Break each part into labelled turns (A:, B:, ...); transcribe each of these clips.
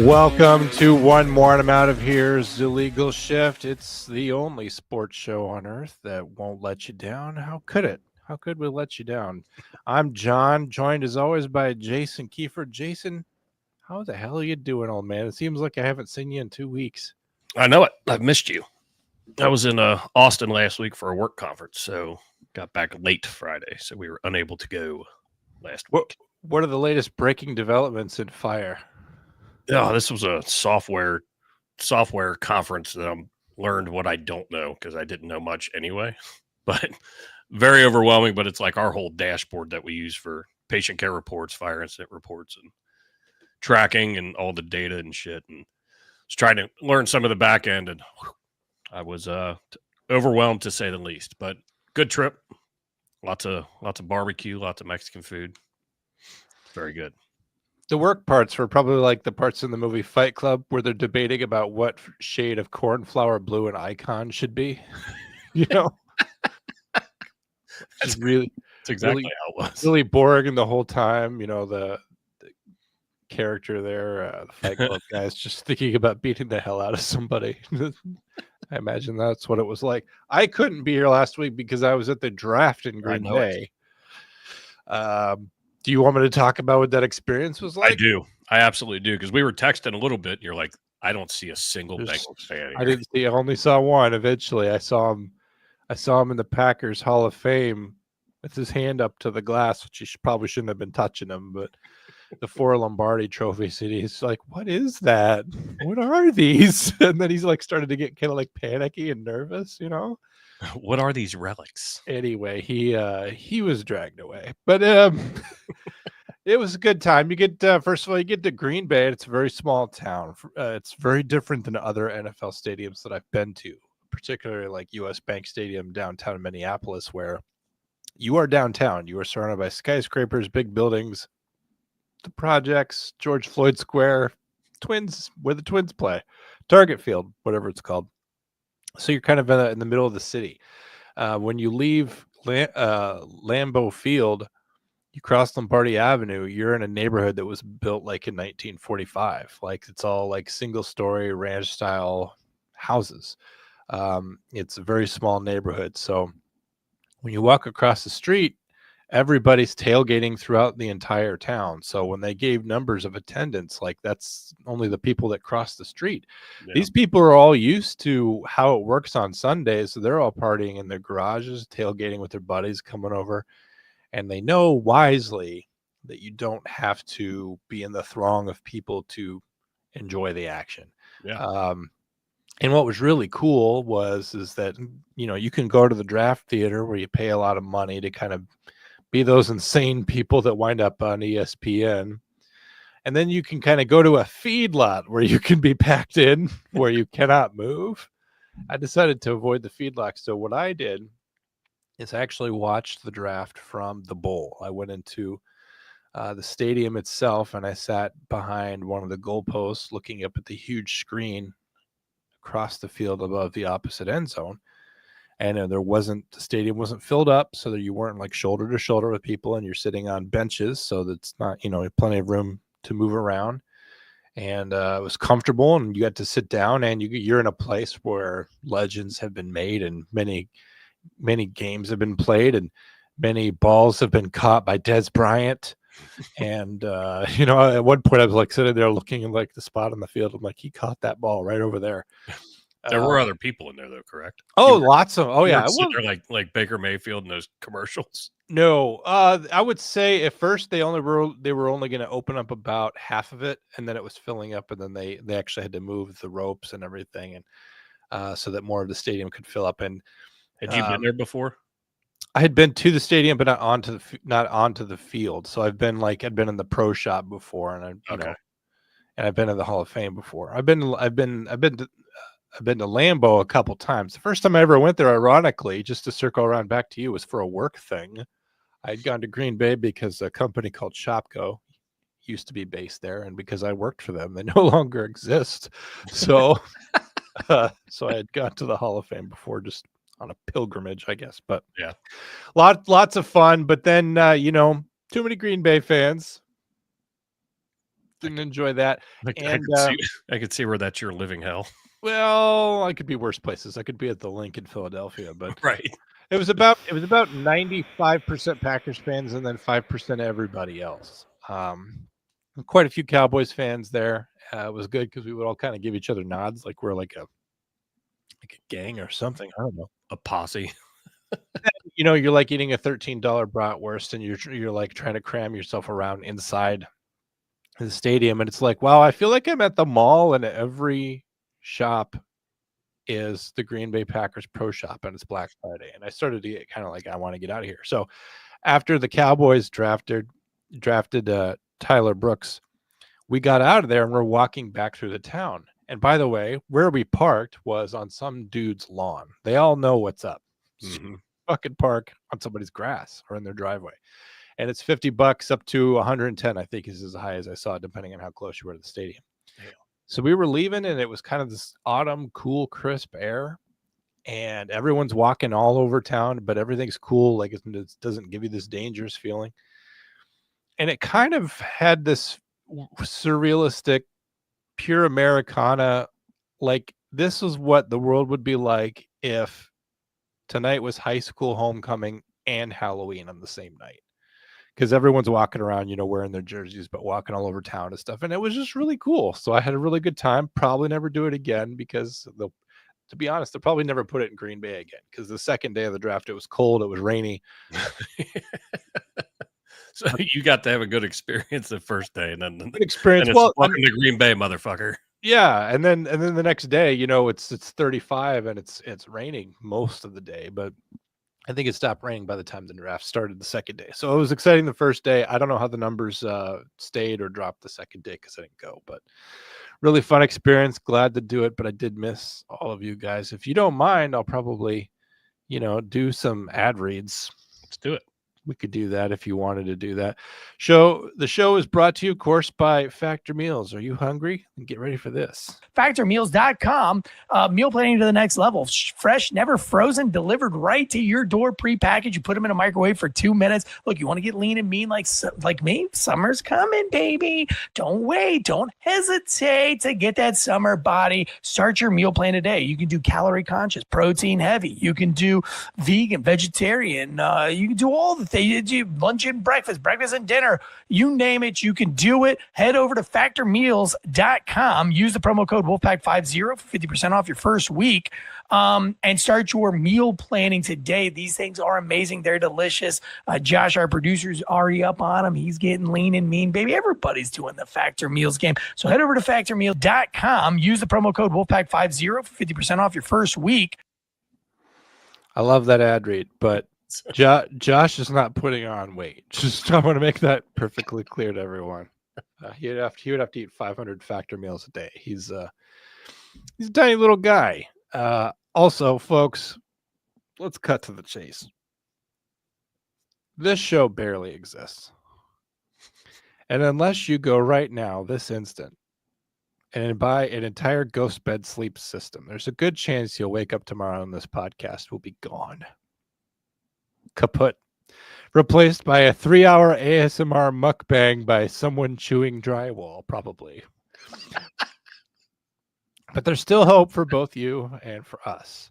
A: Welcome to One More and I'm Out of Here's Illegal Shift. It's the only sports show on earth that won't let you down. How could it? How could we let you down? I'm John, joined as always by Jason Kiefer. Jason, how the hell are you doing, old man? It seems like I haven't seen you in 2 weeks.
B: I know it. I've missed you. I was in Austin last week for a work conference, so got back late Friday, so we were unable to go last week.
A: What are the latest breaking developments in fire?
B: Oh, this was a software conference that I learned what I don't know because I didn't know much anyway. But very overwhelming. But it's like our whole dashboard that we use for patient care reports, fire incident reports, and tracking and all the data and shit. And was trying to learn some of the back end, and I was overwhelmed to say the least. But good trip. Lots of barbecue, lots of Mexican food. Very good.
A: The work parts were probably like the parts in the movie Fight Club where they're debating about what shade of cornflower blue an icon should be. You know,
B: That's exactly how it was.
A: Really boring the whole time. You know, the character there, the Fight Club guy, is just thinking about beating the hell out of somebody. I imagine that's what it was like. I couldn't be here last week because I was at the draft in Green Bay. Do you want me to talk about what that experience was like?
B: I do. I absolutely do. Because we were texting a little bit. And you're like, I don't see a single Bengals fan here.
A: I only saw one. Eventually, I saw him in the Packers Hall of Fame with his hand up to the glass, which he probably shouldn't have been touching him. But the 4 Lombardi trophies, and he's like, "What is that? What are these?" And then he's like started to get kind of like panicky and nervous, you know.
B: What are these relics?
A: Anyway, he was dragged away, but it was a good time. You get first of all, you get to Green Bay. It's a very small town. It's very different than other NFL stadiums that I've been to, particularly like U.S. Bank Stadium downtown in Minneapolis, where you are downtown. You are surrounded by skyscrapers, big buildings, the projects, George Floyd Square, Twins, where the Twins play, Target Field, whatever it's called. So you're kind of in the middle of the city. When you leave Lambeau Field, you cross Lombardi Avenue, you're in a neighborhood that was built like in 1945. Like it's all like single story ranch style houses. It's a very small neighborhood. So when you walk across the street, everybody's tailgating throughout the entire town. So when they gave numbers of attendance, like that's only the people that cross the street. Yeah. These people are all used to how it works on Sundays. So they're all partying in their garages, tailgating with their buddies coming over. And they know wisely that you don't have to be in the throng of people to enjoy the action.
B: Yeah.
A: And what was really cool is that, you know, you can go to the draft theater where you pay a lot of money to kind of be those insane people that wind up on ESPN. And then you can kind of go to a feedlot where you can be packed in, where you cannot move. I decided to avoid the feedlot. So what I did is I actually watched the draft from the bowl. I went into the stadium itself, and I sat behind one of the goalposts looking up at the huge screen across the field above the opposite end zone. And the stadium wasn't filled up, so that you weren't like shoulder to shoulder with people, and you're sitting on benches, so that's not, you know, plenty of room to move around. And it was comfortable, and you got to sit down, and you're in a place where legends have been made, and many games have been played, and many balls have been caught by Des Bryant. And you know, at one point I was like sitting there looking at like the spot on the field. I'm like, he caught that ball right over there.
B: There were other people in there, though, correct?
A: Lots of. Oh, yeah.
B: They're like Baker Mayfield in those commercials.
A: No, I would say at first they were only going to open up about half of it, and then it was filling up, and then they actually had to move the ropes and everything, and so that more of the stadium could fill up. And
B: had you been there before?
A: I had been to the stadium, but not onto the field. So I'd been in the pro shop before, and I've been in the Hall of Fame before. I've been to Lambeau a couple times. The first time I ever went there, ironically, just to circle around back to you, was for a work thing. I'd gone to Green Bay because a company called Shopko used to be based there, and because I worked for them, they no longer exist. So, so I had gone to the Hall of Fame before, just on a pilgrimage, I guess. But
B: yeah,
A: lots of fun. But then, you know, too many Green Bay fans. didn't enjoy that. And
B: I could see where that's your living hell.
A: well, I could be worse places. I could be at the Link in Philadelphia, but
B: Right.
A: it was about 95% Packers fans and then 5% everybody else. Quite a few Cowboys fans there. It was good because we would all kind of give each other nods, like we're like a gang or something. I don't know,
B: a posse.
A: You know, you're like eating a $13 bratwurst, and you're like trying to cram yourself around inside the stadium, and it's like, wow, I feel like I'm at the mall, and every shop is the Green Bay Packers Pro Shop, and it's Black Friday, and I started to get kind of like, I want to get out of here. So after the Cowboys drafted Tyler Brooks, we got out of there and we're walking back through the town. And by the way, where we parked was on some dude's lawn. They all know what's up.
B: Mhm.
A: Fucking park on somebody's grass or in their driveway. And it's $50 up to 110, I think, is as high as I saw, depending on how close you were to the stadium.
B: Damn.
A: So we were leaving, and it was kind of this autumn, cool, crisp air. And everyone's walking all over town, but everything's cool. Like, it doesn't give you this dangerous feeling. And it kind of had this surrealistic, pure Americana, like this is what the world would be like if tonight was high school homecoming and Halloween on the same night. Because everyone's walking around, you know, wearing their jerseys, but walking all over town and stuff. And it was just really cool. So I had a really good time. Probably never do it again because to be honest, they'll probably never put it in Green Bay again. Because the second day of the draft, it was cold, it was rainy.
B: So you got to have a good experience the first day, and then
A: good experience.
B: Well, welcome to Green Bay, motherfucker.
A: Yeah, and then the next day, you know, it's 35 and it's raining most of the day, but I think it stopped raining by the time the draft started the second day. So it was exciting the first day. I don't know how the numbers stayed or dropped the second day because I didn't go, but really fun experience. Glad to do it, but I did miss all of you guys. If you don't mind, I'll probably, you know, do some ad reads.
B: Let's do it.
A: We could do that if you wanted to do that. The show is brought to you, of course, by Factor Meals. Are you hungry? Get ready for this.
C: Factormeals.com. Meal planning to the next level. Fresh, never frozen, delivered right to your door, prepackaged. You put them in a microwave for 2 minutes. Look, you want to get lean and mean like me? Summer's coming, baby. Don't wait. Don't hesitate to get that summer body. Start your meal plan today. You can do calorie conscious, protein heavy. You can do vegan, vegetarian. You can do all the things. You do lunch and breakfast and dinner. You name it, you can do it. Head over to factormeals.com. Use the promo code Wolfpack50 for 50% off your first week, and start your meal planning today. These things are amazing. They're delicious. Josh, our producer, is already up on them. He's getting lean and mean, baby. Everybody's doing the Factor Meals game. So head over to factormeals.com. Use the promo code Wolfpack50 for 50% off your first week.
A: I love that ad read, but Josh is not putting on weight. Just I want to make that perfectly clear to everyone. He would have to eat 500 Factor meals a day. He's a tiny little guy. Also, folks, let's cut to the chase. This show barely exists, and unless you go right now, this instant, and buy an entire ghost bed sleep system, there's a good chance you'll wake up tomorrow and this podcast will be gone. Kaput. Replaced by a 3-hour ASMR mukbang by someone chewing drywall, probably. But there's still hope for both you and for us.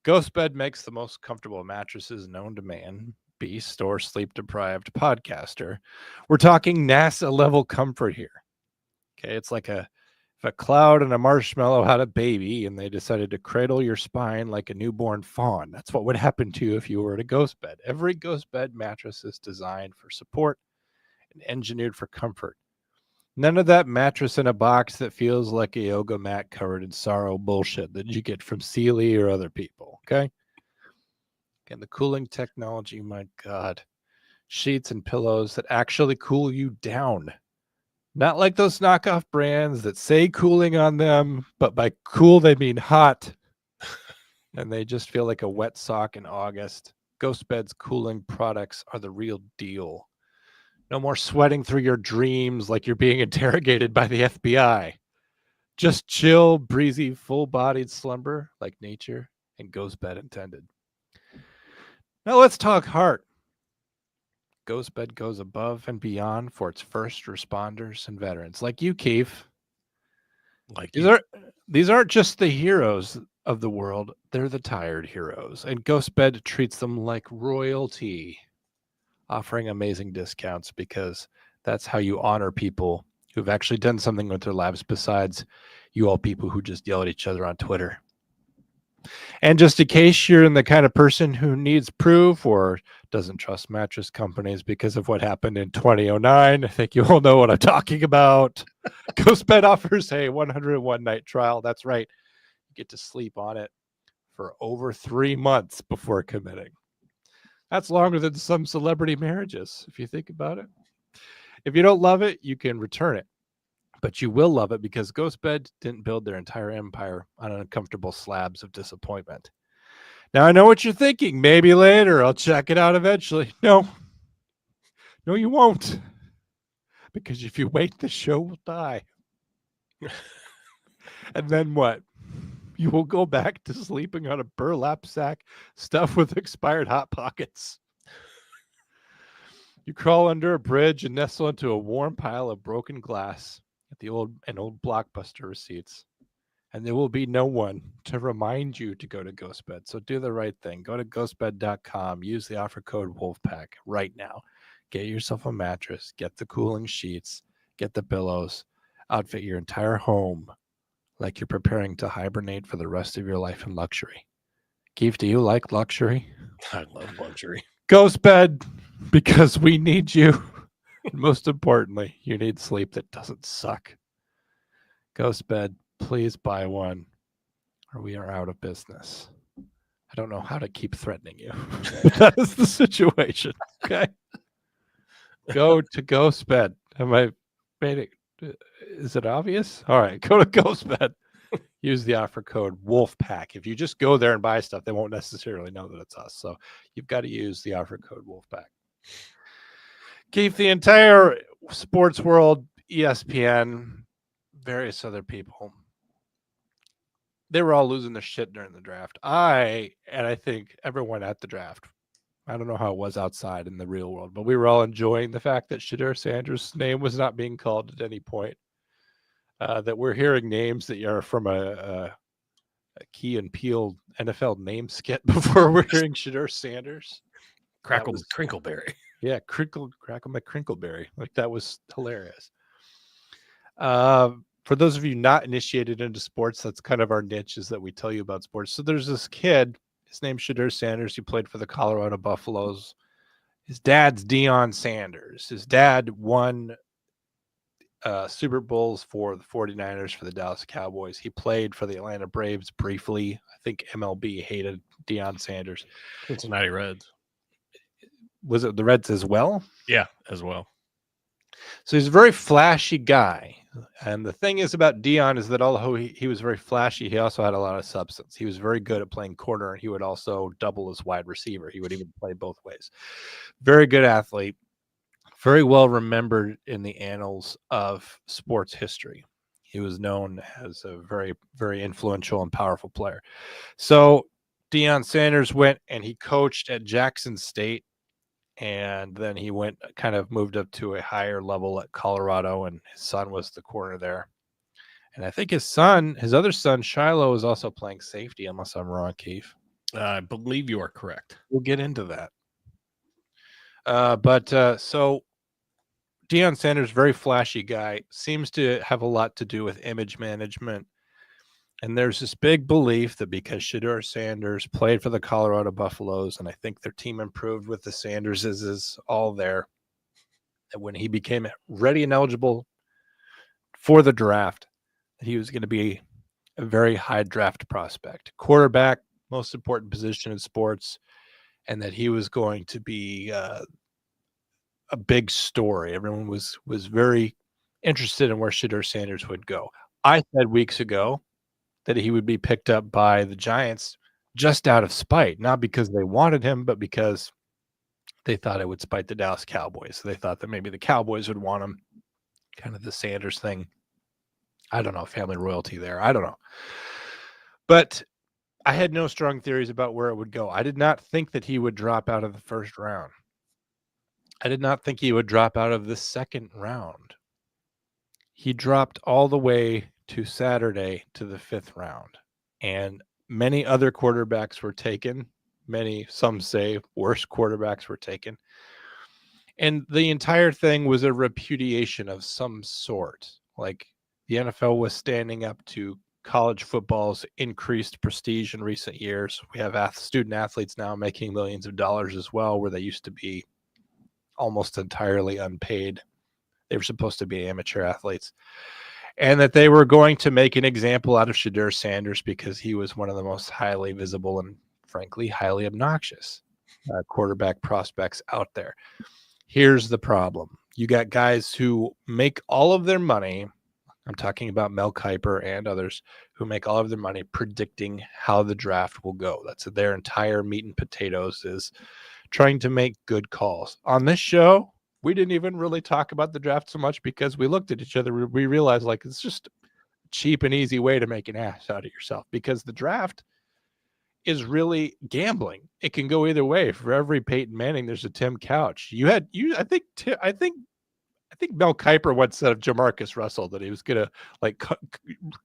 A: Ghost Bed makes the most comfortable mattresses known to man, beast, or sleep-deprived podcaster. We're talking NASA-level comfort here. Okay, it's like if a cloud and a marshmallow had a baby and they decided to cradle your spine like a newborn fawn. That's what would happen to you if you were in a ghost bed. Every ghost bed mattress is designed for support and engineered for comfort. None of that mattress in a box that feels like a yoga mat covered in sorrow bullshit that you get from Sealy or other people, okay? And the cooling technology, my God. Sheets and pillows that actually cool you down. Not like those knockoff brands that say cooling on them, but by cool, they mean hot. And they just feel like a wet sock in August. Ghost Bed's cooling products are the real deal. No more sweating through your dreams like you're being interrogated by the FBI. Just chill, breezy, full-bodied slumber like nature and Ghost Bed intended. Now let's talk heart. GhostBed goes above and beyond for its first responders and veterans like you, Keith.
B: Like
A: These aren't just the heroes of the world, they're the tired heroes. And GhostBed treats them like royalty, offering amazing discounts because that's how you honor people who've actually done something with their lives besides you all people who just yell at each other on Twitter. And just in case you're in the kind of person who needs proof or doesn't trust mattress companies because of what happened in 2009, I think you all know what I'm talking about. GhostBed offers a 101 night trial. That's right. You get to sleep on it for over 3 months before committing. That's longer than some celebrity marriages, if you think about it. If you don't love it, you can return it. But you will love it because GhostBed didn't build their entire empire on uncomfortable slabs of disappointment. Now, I know what you're thinking. Maybe later. I'll check it out eventually. No, you won't. Because if you wait, the show will die. And then what? You will go back to sleeping on a burlap sack stuffed with expired Hot Pockets. You crawl under a bridge and nestle into a warm pile of broken glass at the old Blockbuster receipts. And there will be no one to remind you to go to GhostBed. So do the right thing. Go to ghostbed.com. Use the offer code WOLFPACK right now. Get yourself a mattress. Get the cooling sheets. Get the pillows. Outfit your entire home like you're preparing to hibernate for the rest of your life in luxury. Keith, do you like luxury?
B: I love luxury.
A: GhostBed, because we need you. And most importantly, you need sleep that doesn't suck. GhostBed, please buy one or we are out of business. I don't know how to keep threatening you. But that is the situation. Okay. Go to GhostBed. Am I made it? Is it obvious? All right. Go to GhostBed. Use the offer code WOLFPACK. If you just go there and buy stuff, they won't necessarily know that it's us. So you've got to use the offer code WOLFPACK. Keep the entire sports world, ESPN, various other people, they were all losing their shit during the draft. I think everyone at the draft, I don't know how it was outside in the real world, but we were all enjoying the fact that Shedeur Sanders' name was not being called at any point. That we're hearing names that are from a Key and Peele NFL name skit before we're hearing Shedeur Sanders.
B: Crackle Crinkleberry.
A: Yeah, Crackle McCrinkleberry. Like, that was hilarious. For those of you not initiated into sports, that's kind of our niche, is that we tell you about sports. So there's this kid, his name's Shedeur Sanders. He played for the Colorado Buffaloes. His dad's Deion Sanders. His dad won Super Bowls for the 49ers, for the Dallas Cowboys. He played for the Atlanta Braves briefly. I think MLB hated Deion Sanders.
B: Cincinnati Reds.
A: Was it the Reds as well?
B: Yeah, as well.
A: So he's a very flashy guy. And the thing is about Deion is that although he was very flashy, he also had a lot of substance. He was very good at playing corner, and he would also double as wide receiver. He would even play both ways. Very good athlete. Very well remembered in the annals of sports history. He was known as a very, very influential and powerful player. So Deion Sanders went and he coached at Jackson State. And then he moved up to a higher level at Colorado, and his son was the corner there. And I think his other son, Shiloh, is also playing safety, unless I'm wrong, Keith.
B: I believe you are correct.
A: We'll get into that. So Deion Sanders, very flashy guy, seems to have a lot to do with image management. And there's this big belief that because Shedeur Sanders played for the Colorado Buffaloes, and I think their team improved with the Sanderses all there, that when he became ready and eligible for the draft, that he was going to be a very high draft prospect. Quarterback, most important position in sports, and that he was going to be a big story. Everyone was very interested in where Shedeur Sanders would go. I said weeks ago that he would be picked up by the Giants just out of spite, not because they wanted him, but because they thought it would spite the Dallas Cowboys. So they thought that maybe the Cowboys would want him, kind of the Sanders thing. I don't know, family royalty there. I don't know. But I had no strong theories about where it would go. I did not think that he would drop out of the first round. I did not think he would drop out of the second round. He dropped all the way to Saturday to the 5th round. And many other quarterbacks were taken. Some say worse quarterbacks were taken. And the entire thing was a repudiation of some sort. Like the NFL was standing up to college football's increased prestige in recent years. We have student athletes now making millions of dollars as well, where they used to be almost entirely unpaid. They were supposed to be amateur athletes. And that they were going to make an example out of Shedeur Sanders because he was one of the most highly visible and, frankly, highly obnoxious quarterback prospects out there. Here's the problem. You got guys who make all of their money. I'm talking about Mel Kiper and others who make all of their money predicting how the draft will go. That's their entire meat and potatoes, is trying to make good calls. On this show, we didn't even really talk about the draft so much because we looked at each other. We realized like it's just a cheap and easy way to make an ass out of yourself, because the draft is really gambling. It can go either way. For every Peyton Manning, there's a Tim Couch. I think Mel Kiper once said of Jamarcus Russell that he was gonna like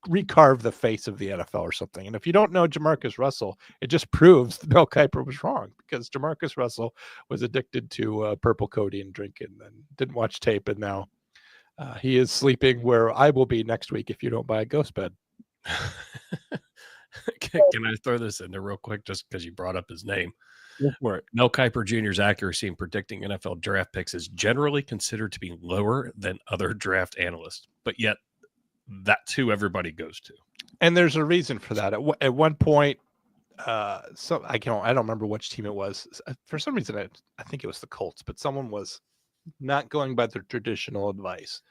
A: recarve the face of the NFL or something. And if you don't know Jamarcus Russell, it just proves that Mel Kiper was wrong, because Jamarcus Russell was addicted to purple codeine drinking and didn't watch tape, and now he is sleeping where I will be next week if you don't buy a ghost bed.
B: Can I throw this in there real quick just because you brought up his name? Mel Kiper Jr.'s accuracy in predicting NFL draft picks is generally considered to be lower than other draft analysts, but yet that's who everybody goes to.
A: And there's a reason for that. At one point, I don't remember which team it was. For some reason, I think it was the Colts, but someone was not going by their traditional advice.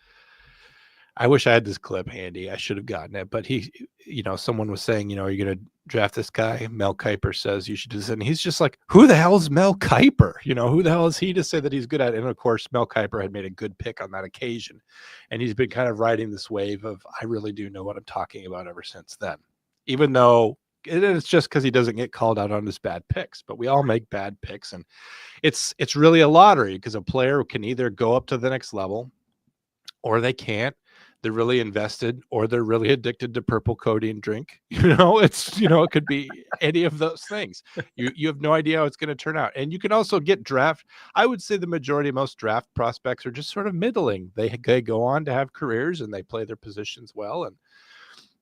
A: I wish I had this clip handy. I should have gotten it, but someone was saying, are you going to draft this guy? Mel Kiper says you should do this. And he's just like, who the hell is Mel Kiper? Who the hell is he to say that he's good at it? And of course, Mel Kiper had made a good pick on that occasion. And he's been kind of riding this wave of, I really do know what I'm talking about ever since then, even though it's just because he doesn't get called out on his bad picks, but we all make bad picks. And it's really a lottery, because a player can either go up to the next level or they can't. They're really invested, or they're really addicted to purple codeine drink. It could be any of those things. You have no idea how it's going to turn out. And you can also get draft. I would say the majority of most draft prospects are just sort of middling. They go on to have careers and they play their positions well. And,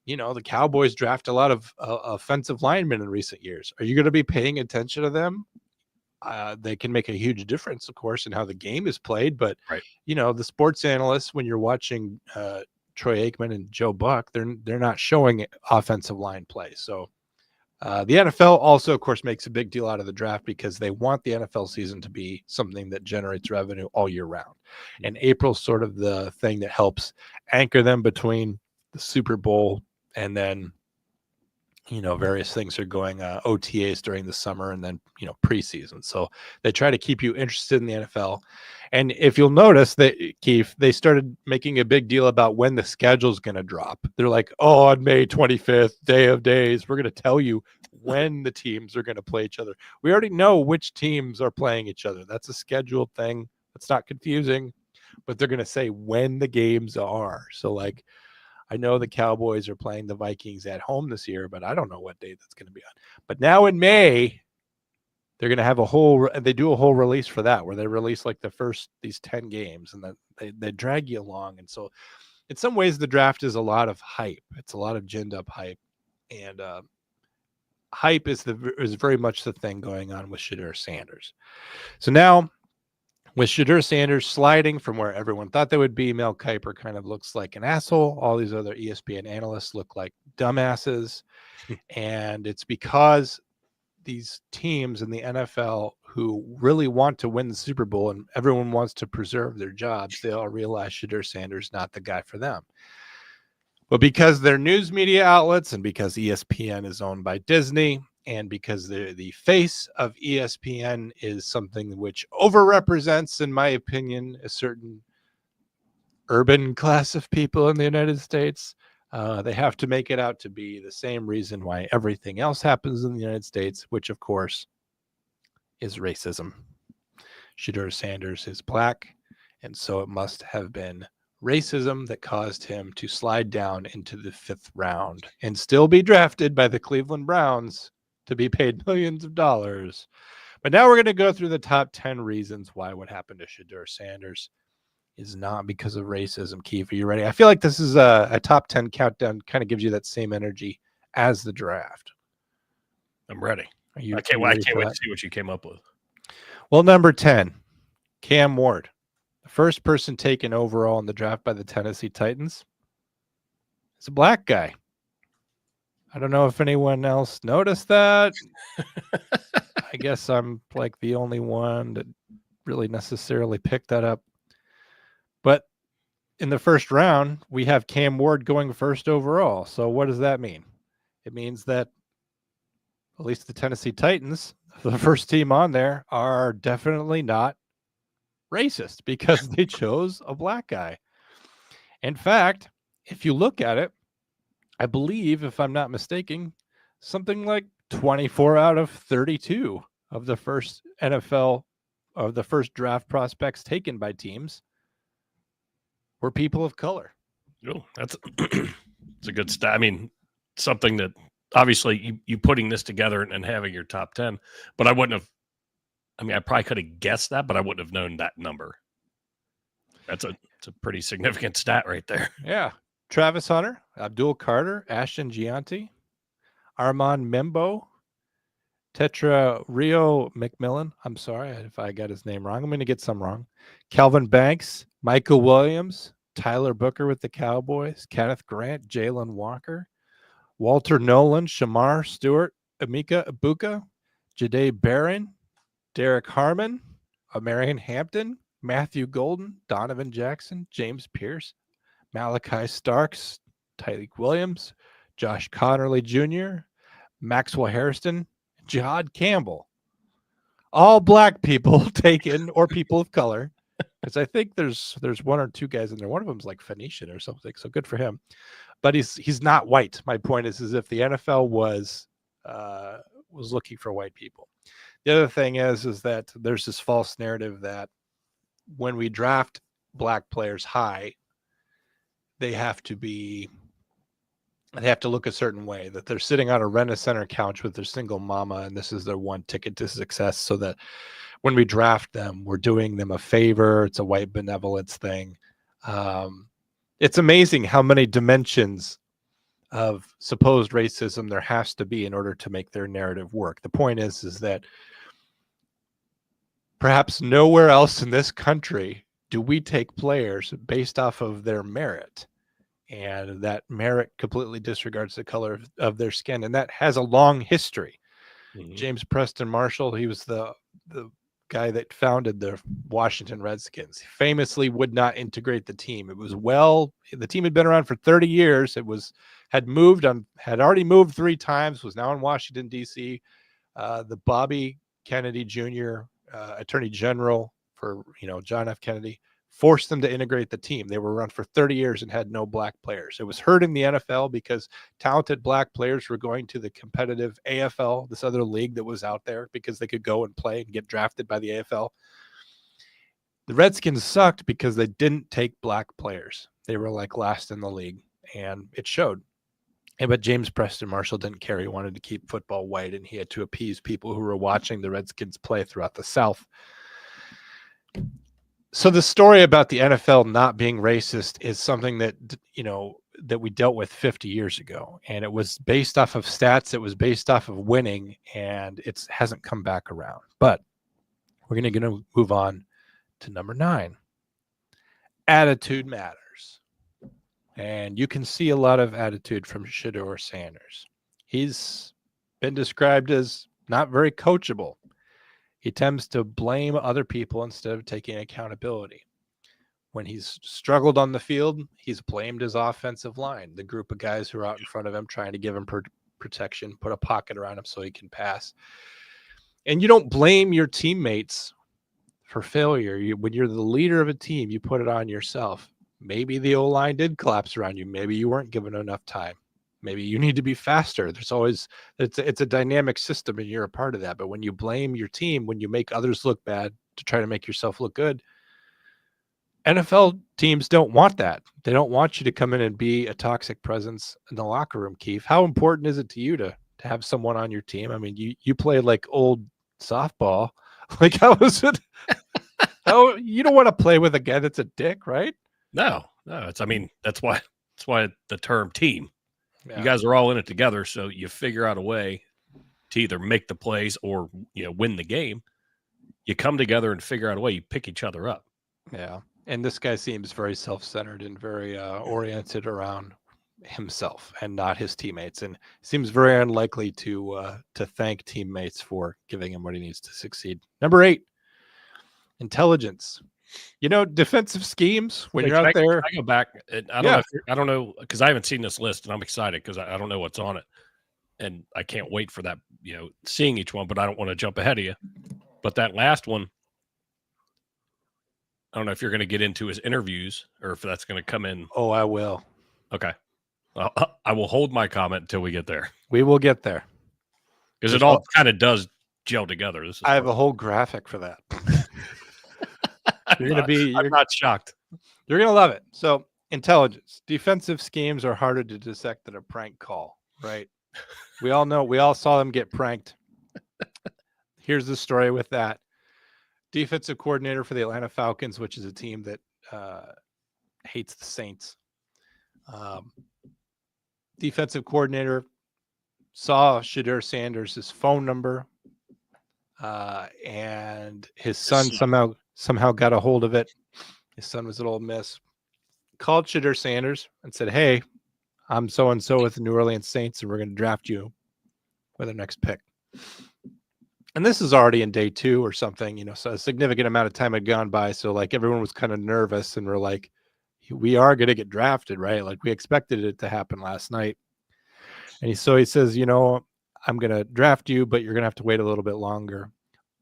A: the Cowboys draft a lot of offensive linemen in recent years. Are you going to be paying attention to them? They can make a huge difference, of course, in how the game is played. But,
B: right.
A: The sports analysts, when you're watching Troy Aikman and Joe Buck, they're not showing offensive line play. So the NFL also, of course, makes a big deal out of the draft because they want the NFL season to be something that generates revenue all year round. And April's sort of the thing that helps anchor them between the Super Bowl and then various things are going OTAs during the summer and then, preseason. So they try to keep you interested in the NFL. And if you'll notice that, Keith, they started making a big deal about when the schedule is going to drop. They're like, on May 25th, day of days, we're going to tell you when the teams are going to play each other. We already know which teams are playing each other. That's a scheduled thing. It's not confusing, but they're going to say when the games are. So I know the Cowboys are playing the Vikings at home this year, but I don't know what day that's going to be on. But now in May, they're going to have they do a whole release for that, where they release these 10 games, and then they drag you along. And so in some ways, the draft is a lot of hype. It's a lot of ginned up hype. And hype is very much the thing going on with Shedeur Sanders. So now, with Shedeur Sanders sliding from where everyone thought they would be, Mel Kiper kind of looks like an asshole. All these other ESPN analysts look like dumbasses. And it's because these teams in the NFL who really want to win the Super Bowl and everyone wants to preserve their jobs, they all realize Shedeur Sanders is not the guy for them. But because they're news media outlets, and because ESPN is owned by Disney, and because the face of ESPN is something which overrepresents, in my opinion, a certain urban class of people in the United States, they have to make it out to be the same reason why everything else happens in the United States, which, of course, is racism. Shedeur Sanders is black, and so it must have been racism that caused him to slide down into the 5th round and still be drafted by the Cleveland Browns to be paid millions of dollars. But now we're going to go through the top 10 reasons why what happened to Shedeur Sanders is not because of racism. Keith, are you ready? I feel like this is a top 10 countdown, kind of gives you that same energy as the draft.
B: I'm ready.
A: I
B: can't wait to see what you came up with.
A: Well, number 10, Cam Ward. The first person taken overall in the draft by the Tennessee Titans is a black guy. I don't know if anyone else noticed that. I guess I'm like the only one that really necessarily picked that up. But in the first round, we have Cam Ward going first overall. So what does that mean? It means that at least the Tennessee Titans, the first team on there, are definitely not racist because they chose a black guy. In fact, if you look at it, I believe, if I'm not mistaken, something like 24 out of 32 of the first draft prospects taken by teams were people of color.
B: Oh, that's it's a good stat. I mean, something that obviously you putting this together and having your top 10, but I wouldn't have. I mean, I probably could have guessed that, but I wouldn't have known that number. It's a pretty significant stat right there.
A: Yeah. Travis Hunter, Abdul Carter, Ashton Gianti, Armand Membo, Tetra Rio McMillan. I'm sorry if I got his name wrong. I'm going to get some wrong. Calvin Banks, Michael Williams, Tyler Booker with the Cowboys, Kenneth Grant, Jalen Walker, Walter Nolan, Shamar Stewart, Amika Ibuka, Jade Barron, Derek Harmon, Marion Hampton, Matthew Golden, Donovan Jackson, James Pierce, Malachi Starks, Tyreek Williams, Josh Connerly Jr., Maxwell Hairston, Jihad Campbell. All black people taken, or people of color, because I think there's one or two guys in there. One of them's like Phoenician or something, so good for him. But he's not white. My point is if the NFL was looking for white people. The other thing is that there's this false narrative that when we draft black players high, they have to look a certain way, that they're sitting on a Rent-A-Center couch with their single mama and this is their one ticket to success, so that when we draft them, we're doing them a favor. It's a white benevolence thing. It's amazing how many dimensions of supposed racism there has to be in order to make their narrative work. The point is that perhaps nowhere else in this country do we take players based off of their merit, and that merit completely disregards the color of their skin, and that has a long history. Mm-hmm. James Preston Marshall, he was the guy that founded the Washington Redskins, he famously would not integrate the team. The team had been around for 30 years. Had already moved 3 times, was now in Washington, D.C. The Bobby Kennedy Jr. Attorney General for John F. Kennedy forced them to integrate the team. They were around for 30 years and had no black players. It was hurting the NFL because talented black players were going to the competitive AFL, this other league that was out there, because they could go and play and get drafted by the AFL. The Redskins sucked because they didn't take black players. They were like last in the league, and it showed. But James Preston Marshall didn't care. He wanted to keep football white, and he had to appease people who were watching the Redskins play throughout the South. So the story about the NFL not being racist is something that, that we dealt with 50 years ago, and it was based off of stats. It was based off of winning, and it hasn't come back around. But we're going to move on to number 9. Attitude matters. And you can see a lot of attitude from Shedeur Sanders. He's been described as not very coachable. He tends to blame other people instead of taking accountability. When he's struggled on the field, he's blamed his offensive line, the group of guys who are out in front of him trying to give him protection, put a pocket around him so he can pass. And you don't blame your teammates for failure. When you're the leader of a team, you put it on yourself. Maybe the O-line did collapse around you. Maybe you weren't given enough time. Maybe you need to be faster. It's a dynamic system and you're a part of that. But when you blame your team, when you make others look bad to try to make yourself look good. NFL teams don't want that. They don't want you to come in and be a toxic presence in the locker room, Keith. How important is it to you to have someone on your team? I mean, you play like old softball. Like, how is it? How you don't want to play with a guy that's a dick, right?
B: No. I mean, that's why the term team.
A: Yeah.
B: You guys are all in it together, so you figure out a way to either make the plays or win the game. You come together and figure out a way. You pick each other up.
A: Yeah. And this guy seems very self-centered and very oriented around himself and not his teammates, and seems very unlikely to thank teammates for giving him what he needs to succeed. Number 8, intelligence. Defensive schemes when you're out there.
B: I go back. I don't know because I haven't seen this list, and I'm excited because I don't know what's on it, and I can't wait for that. Seeing each one, but I don't want to jump ahead of you. But that last one, I don't know if you're going to get into his interviews or if that's going to come in.
A: Oh, I will.
B: Okay. I will hold my comment until we get there.
A: We will get there.
B: Because it all kind of does gel together.
A: I have a whole graphic for that.
B: I'm not shocked.
A: You're going to love it. So, intelligence. Defensive schemes are harder to dissect than a prank call, right? We all saw them get pranked. Here's the story with that. Defensive coordinator for the Atlanta Falcons, which is a team that hates the Saints. Defensive coordinator saw Shedeur Sanders' phone number, and his son somehow got a hold of it. His son was at Ole Miss. Called Shedeur Sanders and said, "Hey, I'm so-and-so with the New Orleans Saints, and we're going to draft you with our next pick." And this is already in day 2 or something, so a significant amount of time had gone by. So like everyone was kind of nervous and we're like, we are going to get drafted, right? Like we expected it to happen last night. And he says, I'm going to draft you, but you're going to have to wait a little bit longer.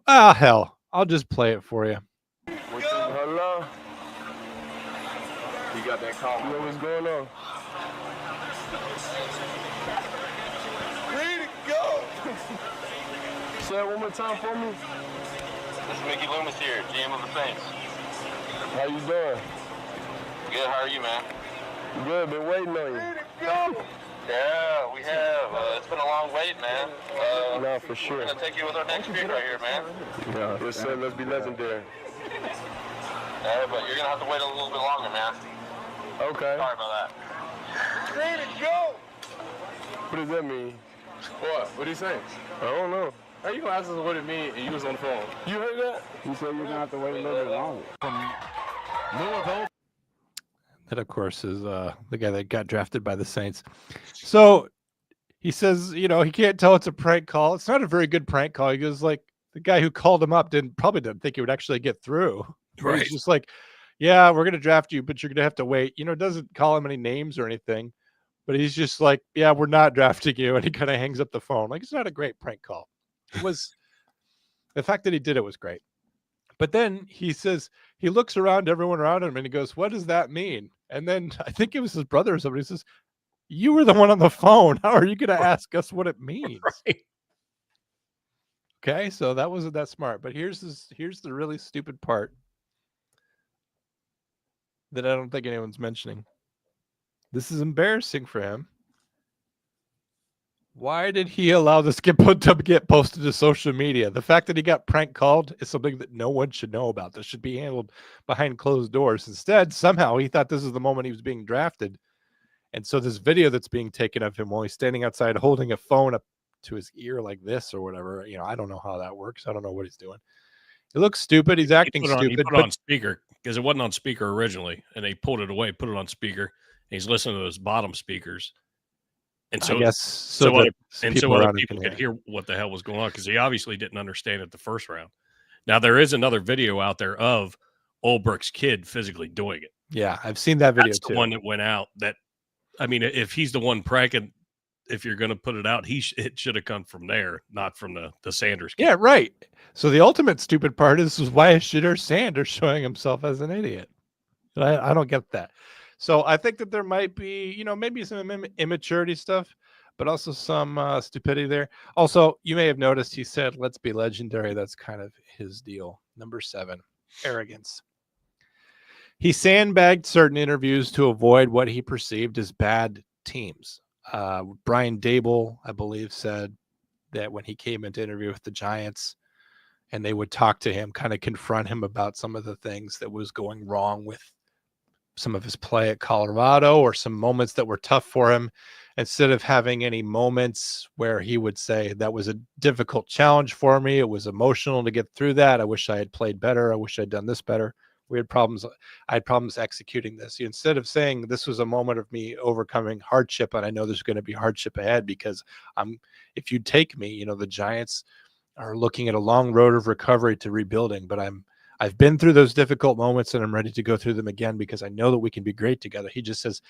A: Ah, hell, I'll just play it for you.
D: Hello. You got that call. You know what's going on? Ready to go. Say it one more time for me.
E: This is Mickey Loomis here, GM of the Saints.
D: How you doing?
E: Good, how are you, man?
D: Good, been waiting on you. Ready to go.
E: Yeah, we have. It's been a long wait, man.
D: No, for sure.
E: We're going to take you with our next pick right here, man.
D: Yes, sir, let's be legendary.
E: But you're going to have to wait a little bit longer, man.
D: Okay.
E: Sorry about that.
D: Ready to go. What does that mean?
F: What? What did he say?
D: I don't know.
F: How you gonna ask us what it mean and you was on the phone?
D: You heard that?
G: He said you're gonna have to wait a little bit longer.
A: That, of course, is the guy that got drafted by the Saints. So he says, he can't tell it's a prank call. It's not a very good prank call. He goes, like, the guy who called him up probably didn't think he would actually get through.
B: Right.
A: He's just like, yeah, we're going to draft you, but you're going to have to wait. Doesn't call him any names or anything. But he's just like, yeah, we're not drafting you. And he kind of hangs up the phone. Like, it's not a great prank call. It was the fact that he did it was great. But then he says, he looks around, everyone around him, and he goes, what does that mean? And then I think it was his brother or somebody says, you were the one on the phone. How are you going to ask us what it means?
B: Right.
A: Okay, so that wasn't that smart. But here's the really stupid part that I don't think anyone's mentioning. This is embarrassing for him. Why did he allow this to get posted to social media? The fact that he got prank called is something that no one should know about. This should be handled behind closed doors. Instead, somehow he thought this is the moment he was being drafted. And so this video that's being taken of him while he's standing outside holding a phone up to his ear like this or whatever, I don't know how that works. I don't know what he's doing. It looks stupid. He's acting stupid.
B: He put it on speaker because it wasn't on speaker originally, and they pulled it away, put it on speaker, and he's listening to those bottom speakers. And so,
A: I guess so
B: other
A: around
B: people could hear what the hell was going on because he obviously didn't understand it the first round. Now, there is another video out there of Ulbricht's kid physically doing it.
A: Yeah, I've seen that video
B: That's
A: too.
B: The one that went out. If he's the one pranking, if you're going to put it out, it should have come from there, not from the Sanders kid.
A: Yeah, right. So the ultimate stupid part is why is Shedeur Sanders showing himself as an idiot? I don't get that. So I think that there might be, maybe some immaturity stuff, but also some stupidity there. Also, you may have noticed he said, let's be legendary. That's kind of his deal. Number 7, arrogance. He sandbagged certain interviews to avoid what he perceived as bad teams. Brian Dable, I believe, said that when he came into interview with the Giants and they would talk to him, kind of confront him about some of the things that was going wrong with some of his play at Colorado or some moments that were tough for him, instead of having any moments where he would say that was a difficult challenge for me, it was emotional to get through that, I wish I had played better, I wish I'd done this better, I had problems executing this. Instead of saying this was a moment of me overcoming hardship and I know there's going to be hardship ahead because if you take me, the Giants are looking at a long road of recovery to rebuilding, but I've been through those difficult moments and I'm ready to go through them again because I know that we can be great together. He just says,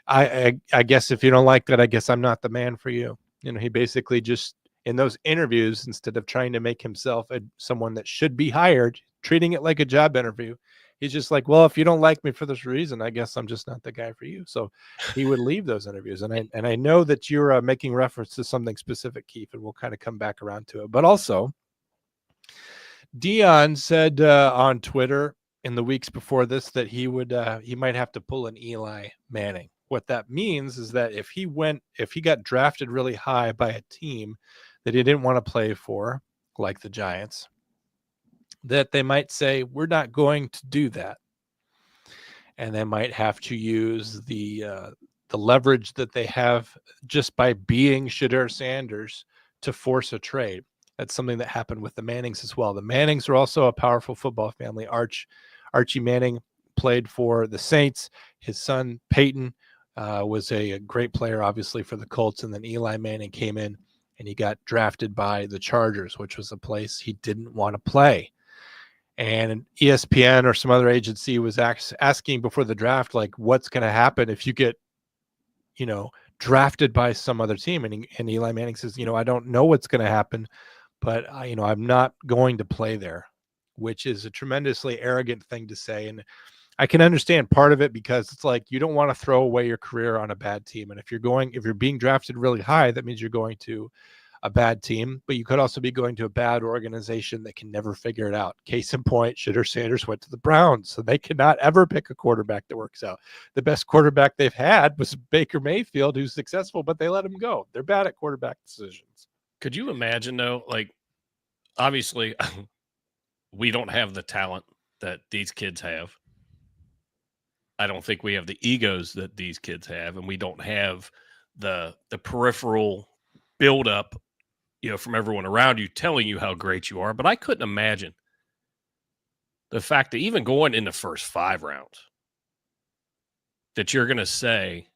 A: I guess if you don't like that, I guess I'm not the man for you. He basically just, in those interviews, instead of trying to make himself someone that should be hired, treating it like a job interview, he's just like, well, if you don't like me for this reason, I guess I'm just not the guy for you. So he would leave those interviews. And I know that you're making reference to something specific, Keith, and we'll kind of come back around to it. But also, Dion said on Twitter in the weeks before this that he might have to pull an Eli Manning. What that means is that if he got drafted really high by a team that he didn't want to play for, like the Giants, that they might say, we're not going to do that. And they might have to use the leverage that they have just by being Shedeur Sanders to force a trade. That's something that happened with the Mannings as well. The Mannings are also a powerful football family. Archie Manning played for the Saints. His son, Peyton, was a great player, obviously, for the Colts. And then Eli Manning came in and he got drafted by the Chargers, which was a place he didn't want to play. And ESPN or some other agency was asking before the draft, like, what's going to happen if you get, drafted by some other team? And Eli Manning says, I don't know what's going to happen, but I'm not going to play there, which is a tremendously arrogant thing to say. And I can understand part of it because it's like, you don't want to throw away your career on a bad team. And if you're being drafted really high, that means you're going to a bad team, but you could also be going to a bad organization that can never figure it out. Case in point, Shedeur Sanders went to the Browns, so they cannot ever pick a quarterback that works out. The best quarterback they've had was Baker Mayfield, who's successful, but they let him go. They're bad at quarterback decisions.
B: Could you imagine, though, like, obviously, we don't have the talent that these kids have. I don't think we have the egos that these kids have, and we don't have the peripheral buildup, from everyone around you telling you how great you are. But I couldn't imagine the fact that even going in the first 5 rounds, that you're going to say,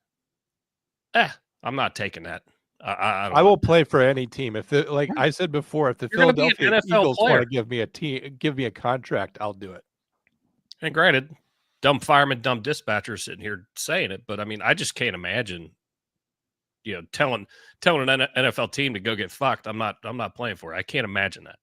B: I'm not taking that.
A: I will play for any team. If I said before, if the Philadelphia Eagles want to give me a contract, I'll do it.
B: And granted, dumb fireman, dumb dispatcher sitting here saying it, but I mean, I just can't imagine, telling an NFL team to go get fucked. I'm not playing for it. I can't imagine that.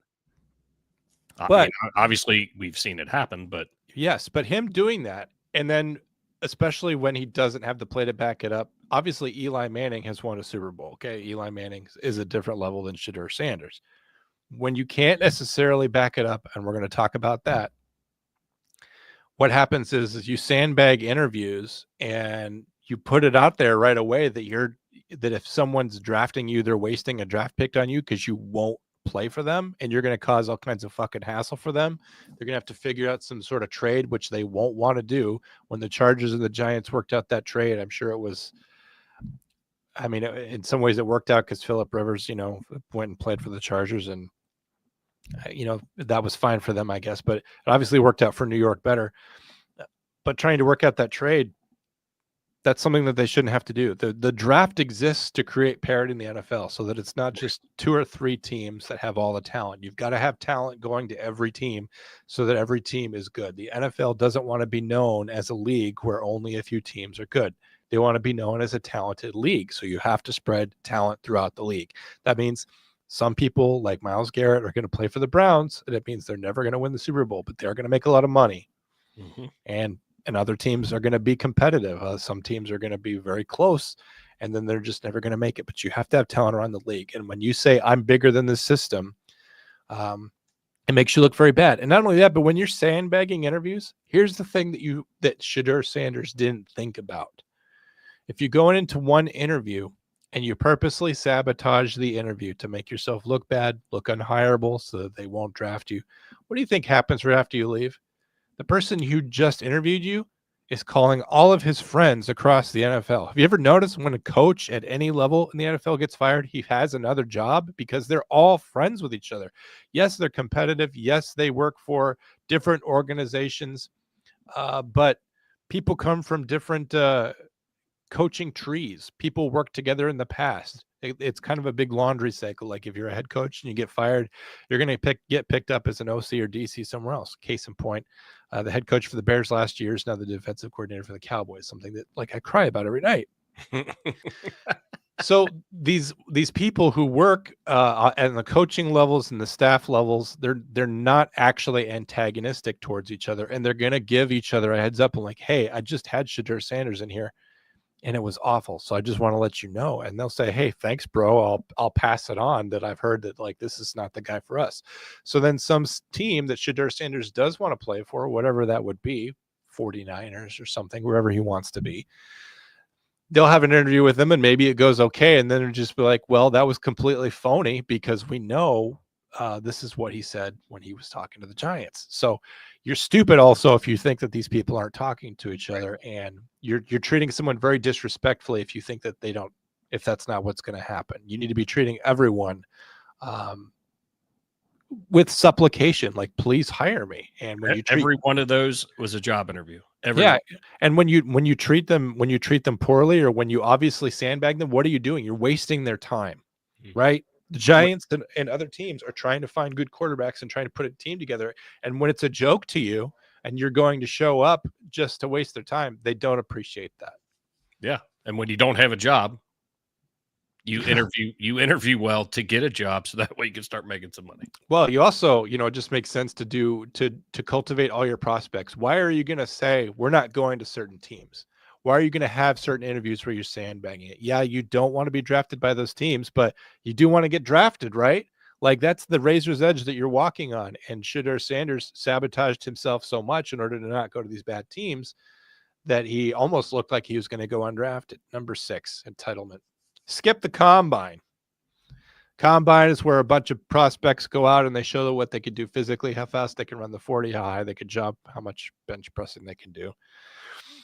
B: But obviously we've seen it happen, but
A: yes, but him doing that, and then especially when he doesn't have the play to back it up. Obviously, Eli Manning has won a Super Bowl. Okay, Eli Manning is a different level than Shedeur Sanders. When you can't necessarily back it up, and we're going to talk about that, what happens is you sandbag interviews and you put it out there right away that if someone's drafting you, they're wasting a draft pick on you because you won't play for them, and you're going to cause all kinds of fucking hassle for them. They're going to have to figure out some sort of trade, which they won't want to do. When the Chargers and the Giants worked out that trade, I'm sure it was, in some ways it worked out because Phillip Rivers, went and played for the Chargers, and that was fine for them, I guess, but it obviously worked out for New York better. But trying to work out that trade, that's something that they shouldn't have to do. The draft exists to create parity in the NFL so that it's not just 2 or 3 teams that have all the talent. You've got to have talent going to every team so that every team is good. The NFL doesn't want to be known as a league where only a few teams are good. They want to be known as a talented league. So you have to spread talent throughout the league. That means some people like Myles Garrett are going to play for the Browns, and it means they're never going to win the Super Bowl, but they're going to make a lot of money. Mm-hmm. And other teams are going to be competitive. Some teams are going to be very close, and then they're just never going to make it. But you have to have talent around the league. And when you say, I'm bigger than this system, It makes you look very bad. And not only that, but when you're sandbagging interviews, here's the thing that Shedeur Sanders didn't think about. If you go into one interview and you purposely sabotage the interview to make yourself look bad, look unhireable so that they won't draft you, what do you think happens right after you leave? The person who just interviewed you is calling all of his friends across the NFL. Have you ever noticed when a coach at any level in the NFL gets fired, he has another job because they're all friends with each other? Yes, they're competitive. Yes, they work for different organizations, but people come from different coaching trees. People work together in the past. It's kind of a big laundry cycle. Like if you're a head coach and you get fired, you're going to get picked up as an OC or DC somewhere else. Case in point, the head coach for the Bears last year is now the defensive coordinator for the Cowboys, something that like I cry about every night. So these people who work at the coaching levels and the staff levels, they're not actually antagonistic towards each other, and they're going to give each other a heads up and like, hey, I just had Shedeur Sanders in here and it was awful, so I just want to let you know. And they'll say, hey, thanks, bro. I'll pass it on that I've heard that like this is not the guy for us. So then some team that Shedeur Sanders does want to play for, whatever that would be, 49ers or something, wherever he wants to be, they'll have an interview with him and maybe it goes okay. And then it'll just be like, well, that was completely phony because we know this is what he said when he was talking to the Giants. So you're stupid also if you think that these people aren't talking to each other, and you're treating someone very disrespectfully if you think that they don't, if that's not what's going to happen. You need to be treating everyone with supplication, like, please hire me. And when you treat
B: every one of those was a job interview.
A: Yeah, and when you treat them poorly, or when you obviously sandbag them, what are you doing? You're wasting their time, right? The Giants and other teams are trying to find good quarterbacks and trying to put a team together. And when it's a joke to you and you're going to show up just to waste their time, they don't appreciate that.
B: Yeah, and when you don't have a job, you interview well to get a job, so that way you can start making some money.
A: Well, you also, it just makes sense to cultivate all your prospects. Why are you going to say we're not going to certain teams? Why are you going to have certain interviews where you're sandbagging it? Yeah, you don't want to be drafted by those teams, but you do want to get drafted, right? Like that's the razor's edge that you're walking on. And Shedeur Sanders sabotaged himself so much in order to not go to these bad teams that he almost looked like he was going to go undrafted. Number 6, entitlement. Skip the combine. Combine is where a bunch of prospects go out and they show what they could do physically, how fast they can run the 40, how high they could jump, how much bench pressing they can do.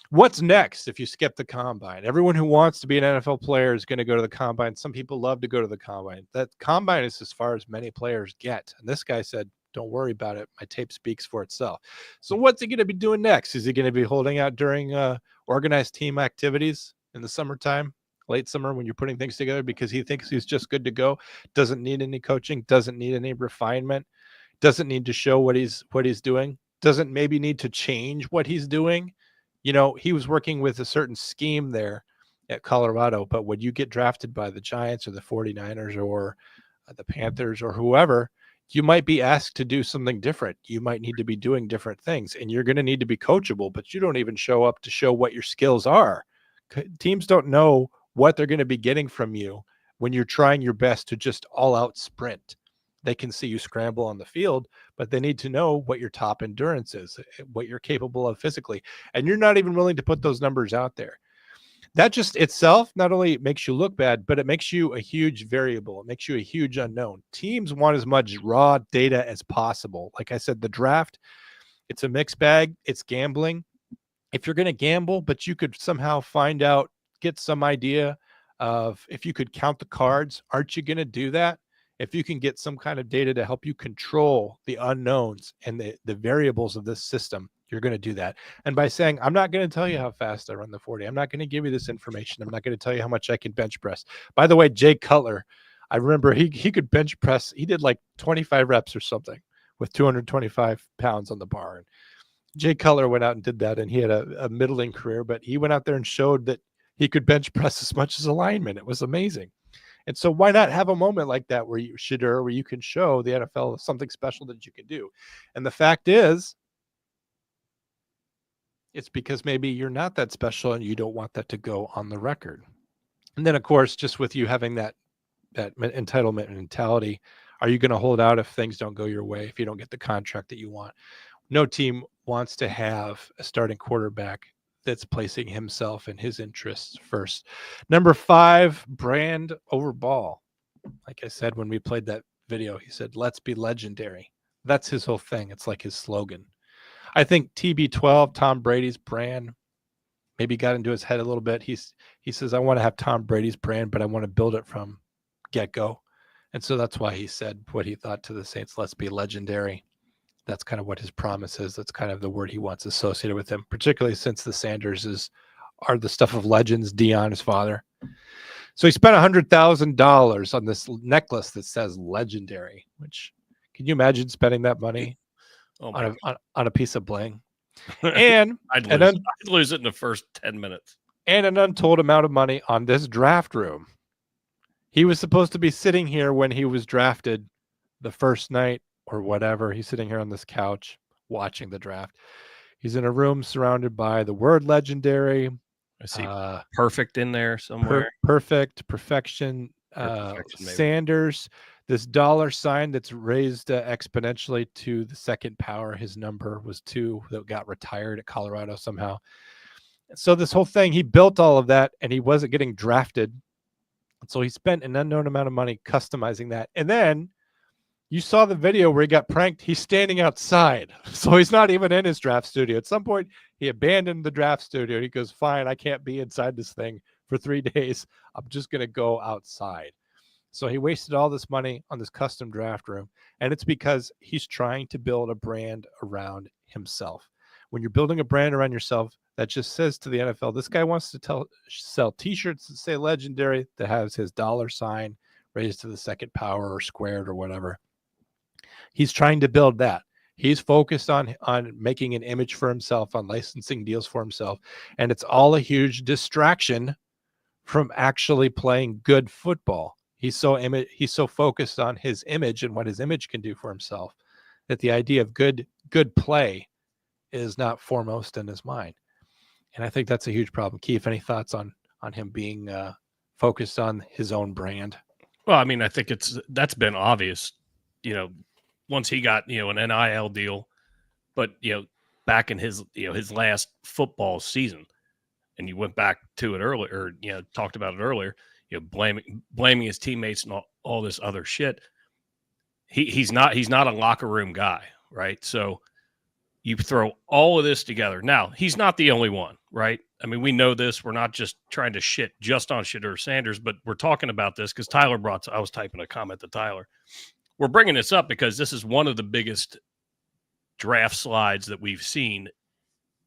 A: What's next if you skip the combine? Everyone who wants to be an NFL player is going to go to the combine. Some people love to go to the combine. That combine is as far as many players get. And this guy said, don't worry about it. My tape speaks for itself. So what's he going to be doing next? Is he going to be holding out during organized team activities in the summertime, late summer, when you're putting things together because he thinks he's just good to go, doesn't need any coaching, doesn't need any refinement, doesn't need to show what he's doing, doesn't maybe need to change what he's doing? He was working with a certain scheme there at Colorado, but when you get drafted by the Giants or the 49ers or the Panthers or whoever, you might be asked to do something different. You might need to be doing different things, and you're going to need to be coachable, but you don't even show up to show what your skills are. Teams don't know what they're going to be getting from you when you're trying your best to just all out sprint. They can see you scramble on the field, but they need to know what your top endurance is, what you're capable of physically. And you're not even willing to put those numbers out there. That just itself not only makes you look bad, but it makes you a huge variable. It makes you a huge unknown. Teams want as much raw data as possible. Like I said, the draft, it's a mixed bag. It's gambling. If you're going to gamble, but you could somehow find out, get some idea of if you could count the cards, aren't you going to do that? If you can get some kind of data to help you control the unknowns and the variables of this system, you're going to do that. And by saying, I'm not going to tell you how fast I run the 40, I'm not going to give you this information, I'm not going to tell you how much I can bench press. By the way, Jay Cutler, I remember he could bench press. He did like 25 reps or something with 225 pounds on the bar. And Jay Cutler went out and did that, and he had a middling career, but he went out there and showed that he could bench press as much as a lineman. It was amazing. And so why not have a moment like that where you can show the NFL something special that you can do? And the fact is, it's because maybe you're not that special and you don't want that to go on the record. And then, of course, just with you having that entitlement mentality, Are you going to hold out if things don't go your way, if you don't get the contract that you want? No team wants to have a starting quarterback that's placing himself and his interests first. Number 5, brand over ball. Like I said, when we played that video, he said, let's be legendary. That's his whole thing. It's like his slogan. I think TB12, Tom Brady's brand, maybe got into his head a little bit. He says, I want to have Tom Brady's brand, but I want to build it from get-go. And so that's why he said what he thought to the Saints, let's be legendary. That's kind of what his promise is. That's kind of the word he wants associated with him, particularly since the Sanders are the stuff of legends, Dion, his father. So he spent $100,000 on this necklace that says legendary, which can you imagine spending that money on a piece of bling? And
B: I'd lose it in the first 10 minutes.
A: And an untold amount of money on this draft room. He was supposed to be sitting here when he was drafted the first night or whatever. He's sitting here on this couch watching the draft. He's in a room surrounded by the word legendary.
B: I see perfect in there somewhere.
A: Perfection, Sanders, this dollar sign that's raised exponentially to the second power. His number was 2 that got retired at Colorado somehow. So this whole thing, he built all of that and he wasn't getting drafted. So he spent an unknown amount of money customizing that. And then you saw the video where he got pranked. He's standing outside. So he's not even in his draft studio. At some point, he abandoned the draft studio. He goes, fine, I can't be inside this thing for 3 days. I'm just going to go outside. So he wasted all this money on this custom draft room. And it's because he's trying to build a brand around himself. When you're building a brand around yourself, that just says to the NFL, this guy wants to sell T-shirts that say legendary, that has his dollar sign raised to the second power or squared or whatever. He's trying to build that. He's focused on making an image for himself, on licensing deals for himself. And it's all a huge distraction from actually playing good football. He's so focused on his image and what his image can do for himself that the idea of good play is not foremost in his mind. And I think that's a huge problem. Keith, any thoughts on him being focused on his own brand?
B: Well, I mean, I think that's been obvious, once he got, an NIL deal, but, back in his last football season, and you went back to it earlier, or, talked about it earlier, blaming his teammates and all this other shit. He's not a locker room guy, right? So you throw all of this together. Now, he's not the only one, right? I mean, we know this. We're not just trying to shit just on Shedeur Sanders, but we're talking about this because I was typing a comment to Tyler. We're bringing this up because this is one of the biggest draft slides that we've seen,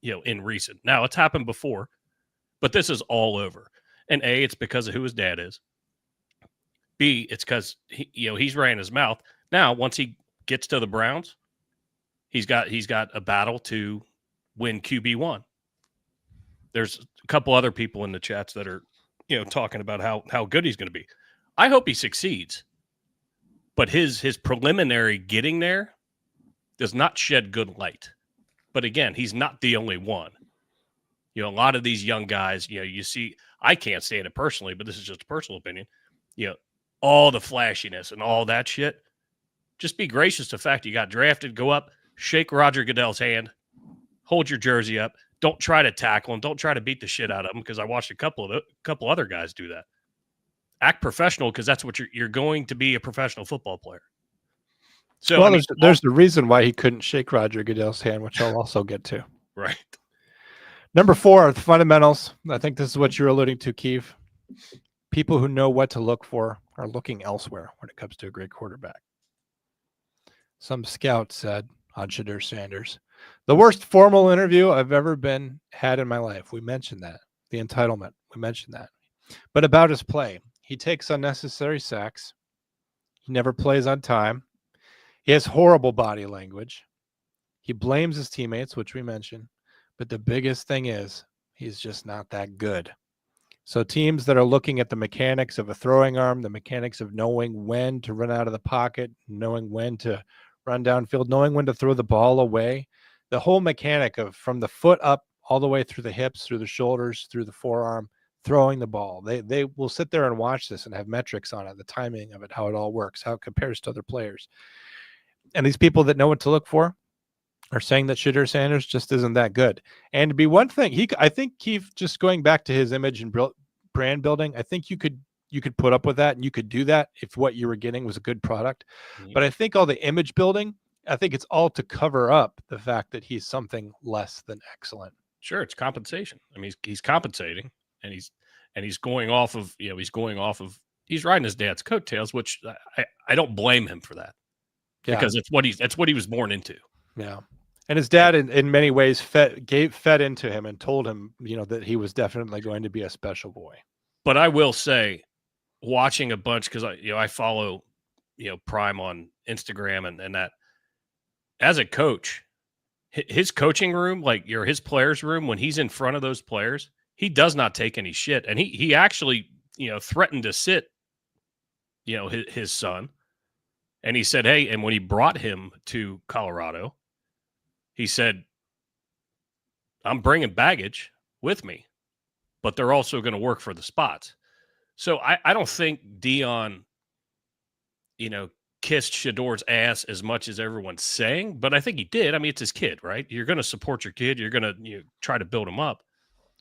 B: in recent. Now, it's happened before, but this is all over. And A, it's because of who his dad is. B, it's because he's ran his mouth. Now, once he gets to the Browns, he's got a battle to win QB1. There's a couple other people in the chats that are, talking about how good he's going to be. I hope he succeeds, but his preliminary getting there does not shed good light. But again, he's not the only one. A lot of these young guys, you see, I can't stand it personally, but this is just a personal opinion. All the flashiness and all that shit. Just be gracious to the fact you got drafted, go up, shake Roger Goodell's hand, hold your jersey up. Don't try to tackle him. Don't try to beat the shit out of him, because I watched a couple other guys do that. Act professional, because that's what you're going to be, a professional football player. So
A: well, there's the reason why he couldn't shake Roger Goodell's hand, which I'll also get to.
B: Right.
A: Number 4, the fundamentals. I think this is what you're alluding to, Keith. People who know what to look for are looking elsewhere when it comes to a great quarterback. Some scout said on Shedeur Sanders, the worst formal interview I've ever had in my life. We mentioned that. The entitlement. We mentioned that. But about his play, he takes unnecessary sacks. He never plays on time. He has horrible body language. He blames his teammates, which we mentioned. But the biggest thing is he's just not that good. So teams that are looking at the mechanics of a throwing arm, the mechanics of knowing when to run out of the pocket, knowing when to run downfield, knowing when to throw the ball away, the whole mechanic of from the foot up all the way through the hips, through the shoulders, through the forearm, throwing the ball. They will sit there and watch this and have metrics on it, the timing of it, how it all works, how it compares to other players. And these people that know what to look for are saying that Shedeur Sanders just isn't that good. And to be one thing, I think Keith, just going back to his image and brand building, I think you could put up with that and you could do that if what you were getting was a good product.
B: Yeah.
A: But I think all the image building, I think it's all to cover up the fact that he's something less than excellent.
B: Sure, it's compensation. I mean, he's compensating, and he's going off of he's riding his dad's coattails, which I don't blame him for that, because it's what he was born into.
A: Yeah. And his dad, in many ways, fed into him and told him, that he was definitely going to be a special boy.
B: But I will say, watching a bunch, because I follow Prime on Instagram and that, as a coach, his coaching room, like his players' room, when he's in front of those players, he does not take any shit, and he actually threatened to sit his son, and he said, hey, and when he brought him to Colorado, he said, I'm bringing baggage with me, but they're also going to work for the spots. So I don't think Dion, kissed Shedeur's ass as much as everyone's saying, but I think he did. I mean, it's his kid, right? You're going to support your kid. You're going to try to build him up.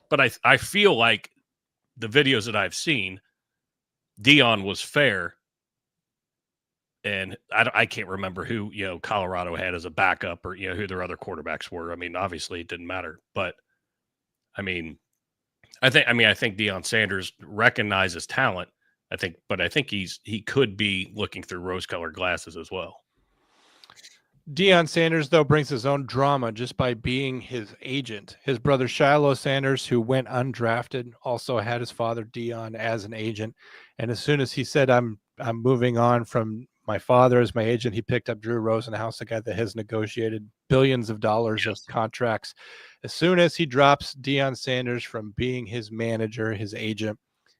B: But I feel like the videos that I've seen, Dion was fair. And I can't remember who, Colorado had as a backup, or, who their other quarterbacks were. I mean, obviously it didn't matter, but I think Deion Sanders recognizes talent. But I think he could be looking through rose-colored glasses as well.
A: Deion Sanders, though, brings his own drama just by being his agent. His brother Shiloh Sanders, who went undrafted, also had his father Deion as an agent. And as soon as he said, I'm moving on from my father as my agent, he picked up Drew Rosenhaus, a guy that has negotiated billions of dollars of contracts. As soon as he drops Deion Sanders from being his manager, his agent,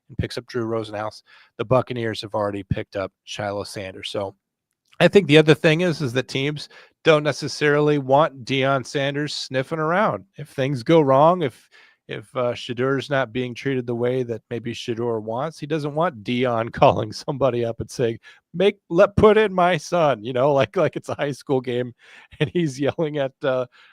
A: and picks up Drew Rosenhaus, the Buccaneers have already picked up Shiloh Sanders. So I think the other thing is that teams don't necessarily want Deion Sanders sniffing around. If things go wrong, if Shedeur's not being treated the way that maybe Shedeur wants, he doesn't want Deion calling somebody up and saying, put in my son, like it's a high school game and he's yelling at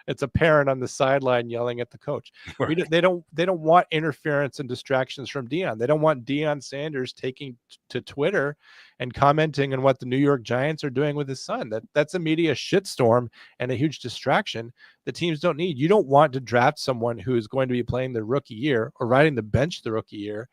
A: it's a parent on the sideline yelling at the coach. Right. They don't want interference and distractions from Deion. They don't want Deion Sanders taking to Twitter and commenting on what the New York Giants are doing with his son. That's a media shitstorm and a huge distraction that teams don't need. You don't want to draft someone who is going to be playing the rookie year or riding the bench the rookie year,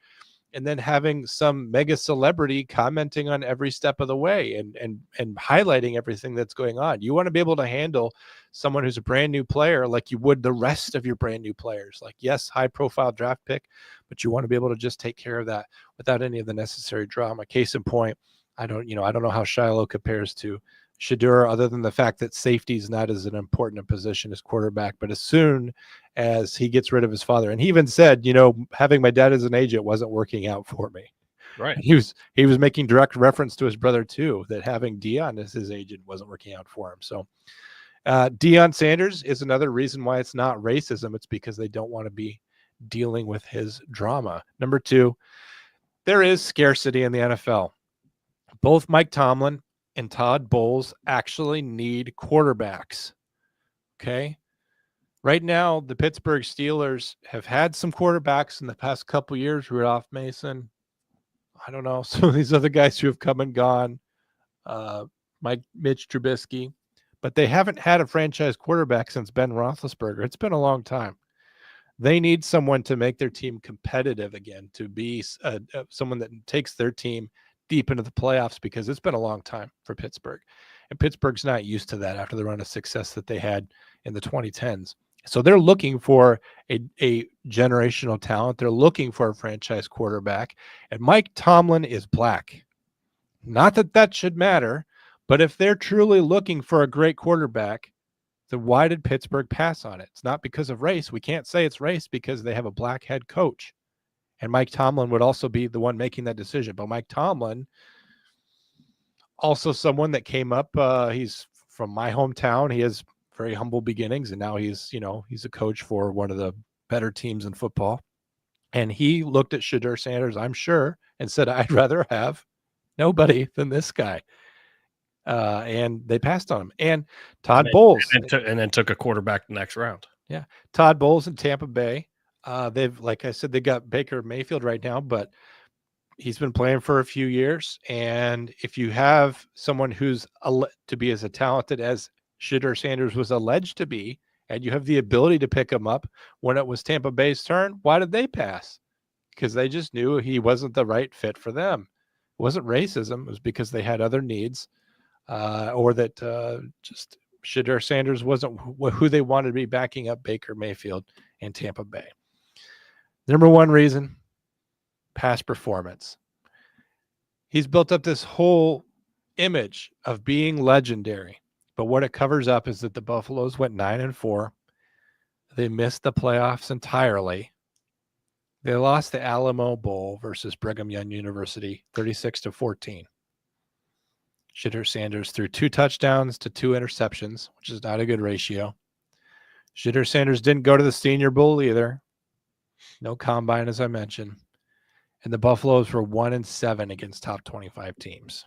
A: and then having some mega celebrity commenting on every step of the way and highlighting everything that's going on. You want to be able to handle someone who's a brand new player like you would the rest of your brand new players. Like, yes, high profile draft pick, but you want to be able to just take care of that without any of the necessary drama. Case in point, I don't know how Shiloh compares to Shedeur, other than the fact that safety is not as an important a position as quarterback. But as soon as he gets rid of his father, and he even said, having my dad as an agent wasn't working out for me.
B: Right.
A: He was making direct reference to his brother too, that having Deion as his agent wasn't working out for him. So Deion Sanders is another reason why it's not racism. It's because they don't want to be dealing with his drama. Number two, there is scarcity in the NFL. Both Mike Tomlin and Todd Bowles actually need quarterbacks. Okay. Right now, the Pittsburgh Steelers have had some quarterbacks in the past couple years. Rudolph Mason. I don't know. Some of these other guys who have come and gone. Mitch Trubisky. But they haven't had a franchise quarterback since Ben Roethlisberger. It's been a long time. They need someone to make their team competitive again, to be someone that takes their team deep into the playoffs, because it's been a long time for Pittsburgh. And Pittsburgh's not used to that after the run of success that they had in the 2010s. So they're looking for a generational talent. They're looking for a franchise quarterback. And Mike Tomlin is black. Not that that should matter, but if they're truly looking for a great quarterback, then why did Pittsburgh pass on it? It's not because of race. We can't say it's race because they have a black head coach. And Mike Tomlin would also be the one making that decision. But Mike Tomlin, also someone that came up, he's from my hometown. He has very humble beginnings, and now he's a coach for one of the better teams in football. And he looked at Shedeur Sanders, I'm sure, and said, I'd rather have nobody than this guy. And they passed on him. And Todd Bowles.
B: And then took a quarterback the next round.
A: Yeah. Todd Bowles in Tampa Bay. They've, like I said, they got Baker Mayfield right now, but he's been playing for a few years. And if you have someone who's to be as talented as Shedeur Sanders was alleged to be, and you have the ability to pick him up when it was Tampa Bay's turn, why did they pass? Because they just knew he wasn't the right fit for them. It wasn't racism. It was because they had other needs, or that just Shedeur Sanders wasn't who they wanted to be backing up Baker Mayfield in Tampa Bay. Number one reason, past performance. He's built up this whole image of being legendary, but what it covers up is that the Buffaloes went 9-4. They missed the playoffs entirely. They lost the Alamo Bowl versus Brigham Young University, 36-14. Shedeur Sanders threw 2 touchdowns to 2 interceptions, which is not a good ratio. Shedeur Sanders didn't go to the Senior Bowl either. No combine, as I mentioned. And the Buffaloes were 1-7 against top 25 teams.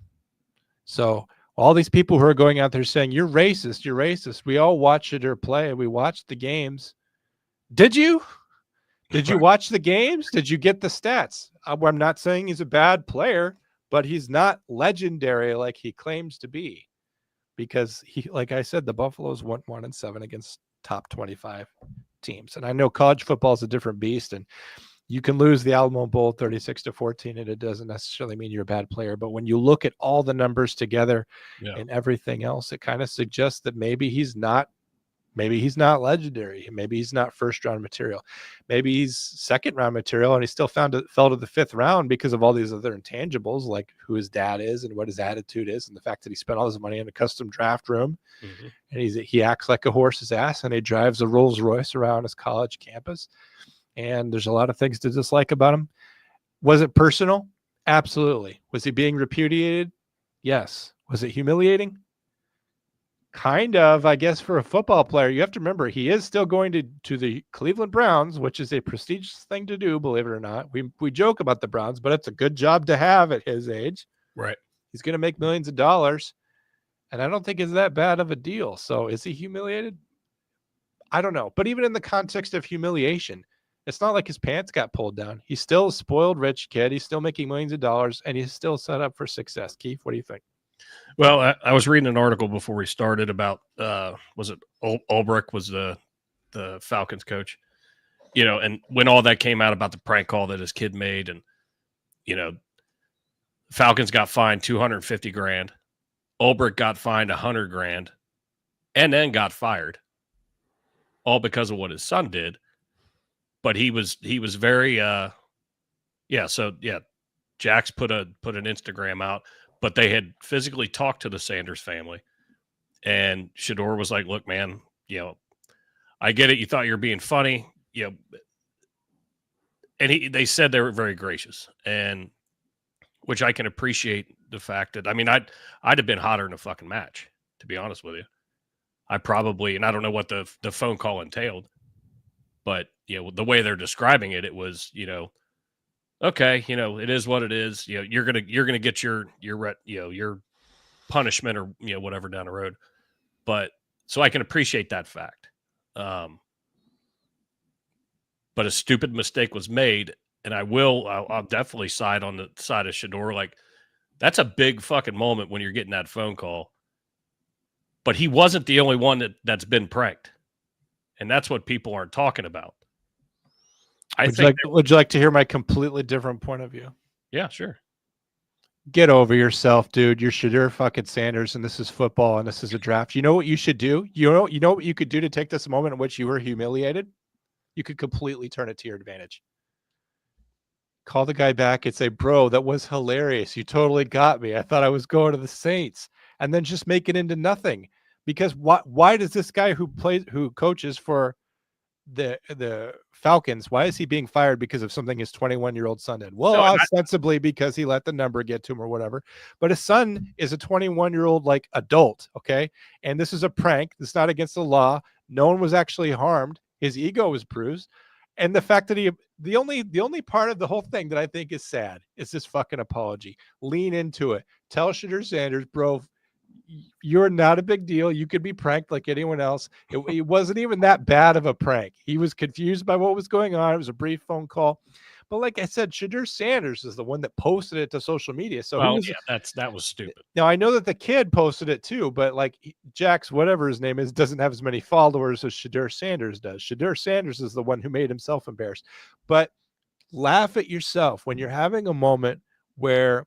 A: So all these people who are going out there saying, you're racist. We all watched Shedeur play. We watched the games. Did you? Did you watch the games? Did you get the stats? I'm not saying he's a bad player, but he's not legendary like he claims to be. Because he, like I said, the Buffaloes went 1-7 against top 25 teams. And I know college football is a different beast, and you can lose the Alamo Bowl 36-14, and it doesn't necessarily mean you're a bad player. But when you look at all the numbers together and everything else, it kind of suggests that maybe he's not legendary. Maybe he's not first round material. Maybe he's second round material, and he still fell to the 5th round because of all these other intangibles, like who his dad is and what his attitude is, and the fact that he spent all his money in a custom draft room, and he acts like a horse's ass, and he drives a Rolls Royce around his college campus. And there's a lot of things to dislike about him. Was it personal? Absolutely. Was he being repudiated? Yes. Was it humiliating? Kind of, I guess, for a football player. You have to remember, he is still going to the Cleveland Browns, which is a prestigious thing to do, believe it or not. We joke about the Browns, but it's a good job to have at his age.
B: Right.
A: He's going to make millions of dollars, and I don't think it's that bad of a deal. So is he humiliated? I don't know. But even in the context of humiliation, it's not like his pants got pulled down. He's still a spoiled rich kid. He's still making millions of dollars, and he's still set up for success. Keith, what do you think?
B: Well, I was reading an article before we started about was it Ulbrich was the Falcons coach, and when all that came out about the prank call that his kid made, and Falcons got fined $250,000, Ulbrich got fined $100,000, and then got fired, all because of what his son did. But he was very Jax put an Instagram out, but they had physically talked to the Sanders family, and Shedeur was like, look, man, I get it. You thought you were being funny, and they said they were very gracious, and which I can appreciate the fact that, I'd have been hotter in a fucking match, to be honest with you. I probably, and I don't know what the phone call entailed, but the way they're describing it, it was, okay, it is what it is. You're gonna get your punishment or whatever down the road. But so I can appreciate that fact. But a stupid mistake was made, and I'll definitely side on the side of Shedeur. Like, that's a big fucking moment when you're getting that phone call. But he wasn't the only one that's been pranked, and that's what people aren't talking about.
A: Would you like to hear my completely different point of view?
B: Yeah, sure.
A: Get over yourself, dude. You're Shedeur fucking Sanders, and this is football, and this is a draft. You know what you should do? You know what you could do to take this moment in which you were humiliated? You could completely turn it to your advantage. Call the guy back and say, bro, that was hilarious. You totally got me. I thought I was going to the Saints. And then just make it into nothing. Because why does this guy who coaches for the Falcons, why is he being fired because of something his 21-year-old son did? Well, ostensibly because he let the number get to him or whatever. But his son is a 21-year-old like adult, okay? And this is a prank. It's not against the law. No one was actually harmed. His ego was bruised. And the fact that the only part of the whole thing that I think is sad is this fucking apology. Lean into it. Tell Shedeur Sanders, bro, you're not a big deal. You could be pranked like anyone else. It wasn't even that bad of a prank. He was confused by what was going on. It was a brief phone call. But like I said, Shedeur Sanders is the one that posted it to social media. So
B: that was stupid.
A: Now I know that the kid posted it too, but like Jax, whatever his name is, doesn't have as many followers as Shedeur Sanders does. Shedeur Sanders is the one who made himself embarrassed. But laugh at yourself when you're having a moment where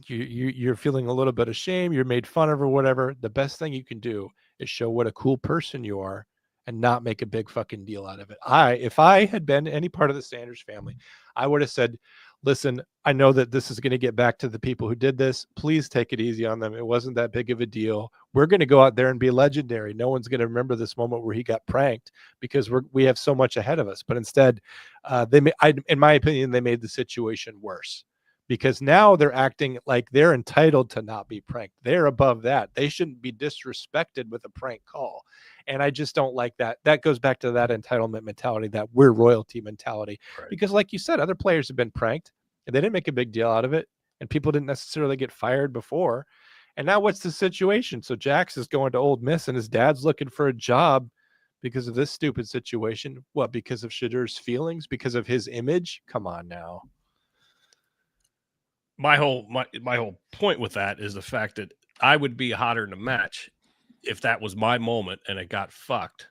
A: you're feeling a little bit of shame, you're made fun of or whatever. The best thing you can do is show what a cool person you are and not make a big fucking deal out of it. If I had been any part of the Sanders family, I would have said, listen, I know that this is going to get back to the people who did this. Please take it easy on them. It wasn't that big of a deal. We're going to go out there and be legendary. No one's going to remember this moment where he got pranked because we have so much ahead of us. But instead, in my opinion, they made the situation worse. Because now they're acting like they're entitled to not be pranked. They're above that. They shouldn't be disrespected with a prank call. And I just don't like that. That goes back to that entitlement mentality, that we're royalty mentality. Right. Because like you said, other players have been pranked and they didn't make a big deal out of it. And people didn't necessarily get fired before. And now what's the situation? So Jax is going to Ole Miss and his dad's looking for a job because of this stupid situation. What, because of Shedeur's feelings? Because of his image? Come on now.
B: My whole point with that is the fact that I would be hotter in a match if that was my moment and it got fucked.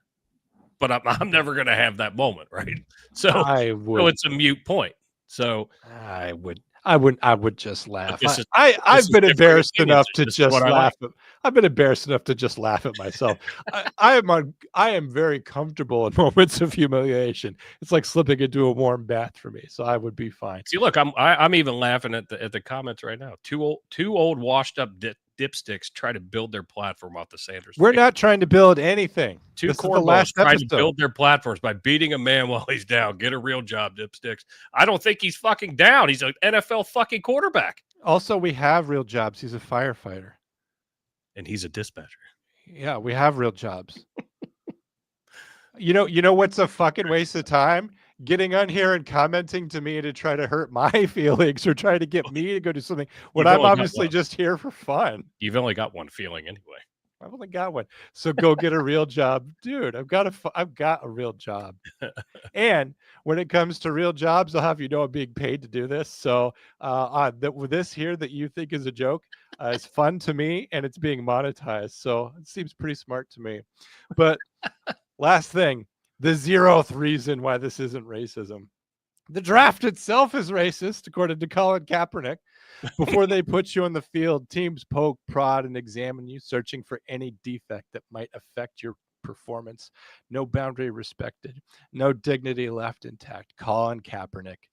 B: But I'm never going to have that moment, right? So it's a mute point. So
A: I would just laugh. I've been embarrassed enough to just laugh. I've been embarrassed enough to just laugh at myself. I am very comfortable in moments of humiliation. It's like slipping into a warm bath for me. So I would be fine.
B: See, look, I'm even laughing at the comments right now. Two old washed up dipsticks try to build their platform off the Sanders.
A: We're not trying to build anything.
B: Two cornballs trying to build their platforms by beating a man while he's down. Get a real job, dipsticks. I don't think he's fucking down. He's an NFL fucking quarterback.
A: Also, we have real jobs. He's a firefighter.
B: And he's a dispatcher.
A: Yeah, we have real jobs. You know what's a fucking waste of time? Getting on here and commenting to me to try to hurt my feelings or try to get me to go do something when I'm obviously just here for fun.
B: You've only got one feeling anyway.
A: I've only got one. So go get a real job. Dude, I've got a real job. And when it comes to real jobs, I'll have you know I'm being paid to do this. So with this here that you think is a joke, it's fun to me and it's being monetized. So it seems pretty smart to me. But last thing, the 0th reason why this isn't racism. The draft itself is racist, according to Colin Kaepernick. Before they put you on the field, teams poke, prod, and examine you, searching for any defect that might affect your performance. No boundary respected. No dignity left intact. Colin Kaepernick,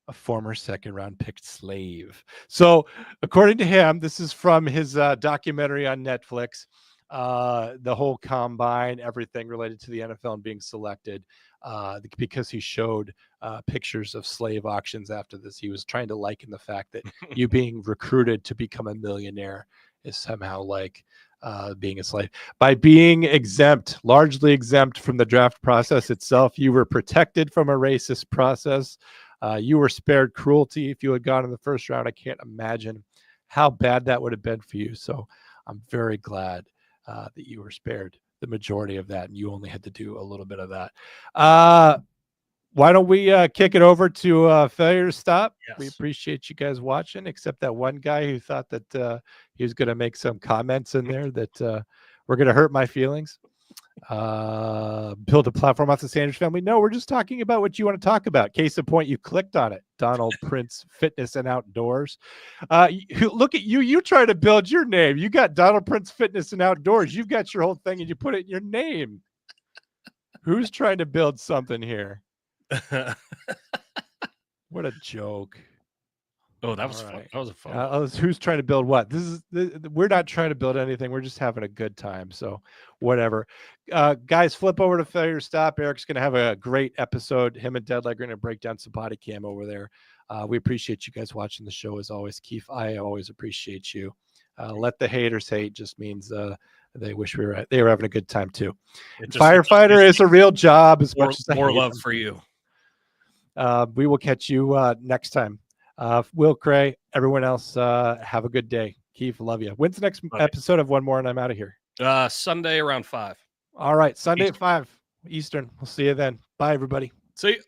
A: a former second-round picked slave. So, according to him, this is from his documentary on Netflix. The whole combine, everything related to the NFL and being selected, because he showed pictures of slave auctions after this. He was trying to liken the fact that you being recruited to become a millionaire is somehow like being a slave. By being largely exempt from the draft process itself, you were protected from a racist process. You were spared cruelty if you had gone in the first round. I can't imagine how bad that would have been for you. So I'm very glad that you were spared the majority of that and you only had to do a little bit of that. Why don't we kick it over to Failure to Stop? Yes. We appreciate you guys watching, except that one guy who thought that he was going to make some comments in there that were going to hurt my feelings. Build a platform off the Sanders family. No, we're just talking about what you want to talk about. Case in point, you clicked on it. Donald Prince Fitness and Outdoors. Look at you. You try to build your name. You got Donald Prince Fitness and Outdoors. You've got your whole thing and you put it in your name. Who's trying to build something here? What a joke.
B: Oh, that was fun. That was a fun.
A: Who's trying to build what? We're not trying to build anything. We're just having a good time. So whatever. Guys, flip over to Failure to Stop. Eric's going to have a great episode. Him and Deadleg are going to break down some body cam over there. We appreciate you guys watching the show as always. Keith, I always appreciate you. Let the haters hate just means they wish they were having a good time too. Firefighter is a real job as much as
B: more love for you.
A: We will catch you next time. Will, Cray, everyone else, have a good day. Keith, love you. When's the next episode of One More and I'm out of here?
B: Sunday around 5.
A: All right, Sunday at 5 Eastern. We'll see you then. Bye, everybody.
B: See you.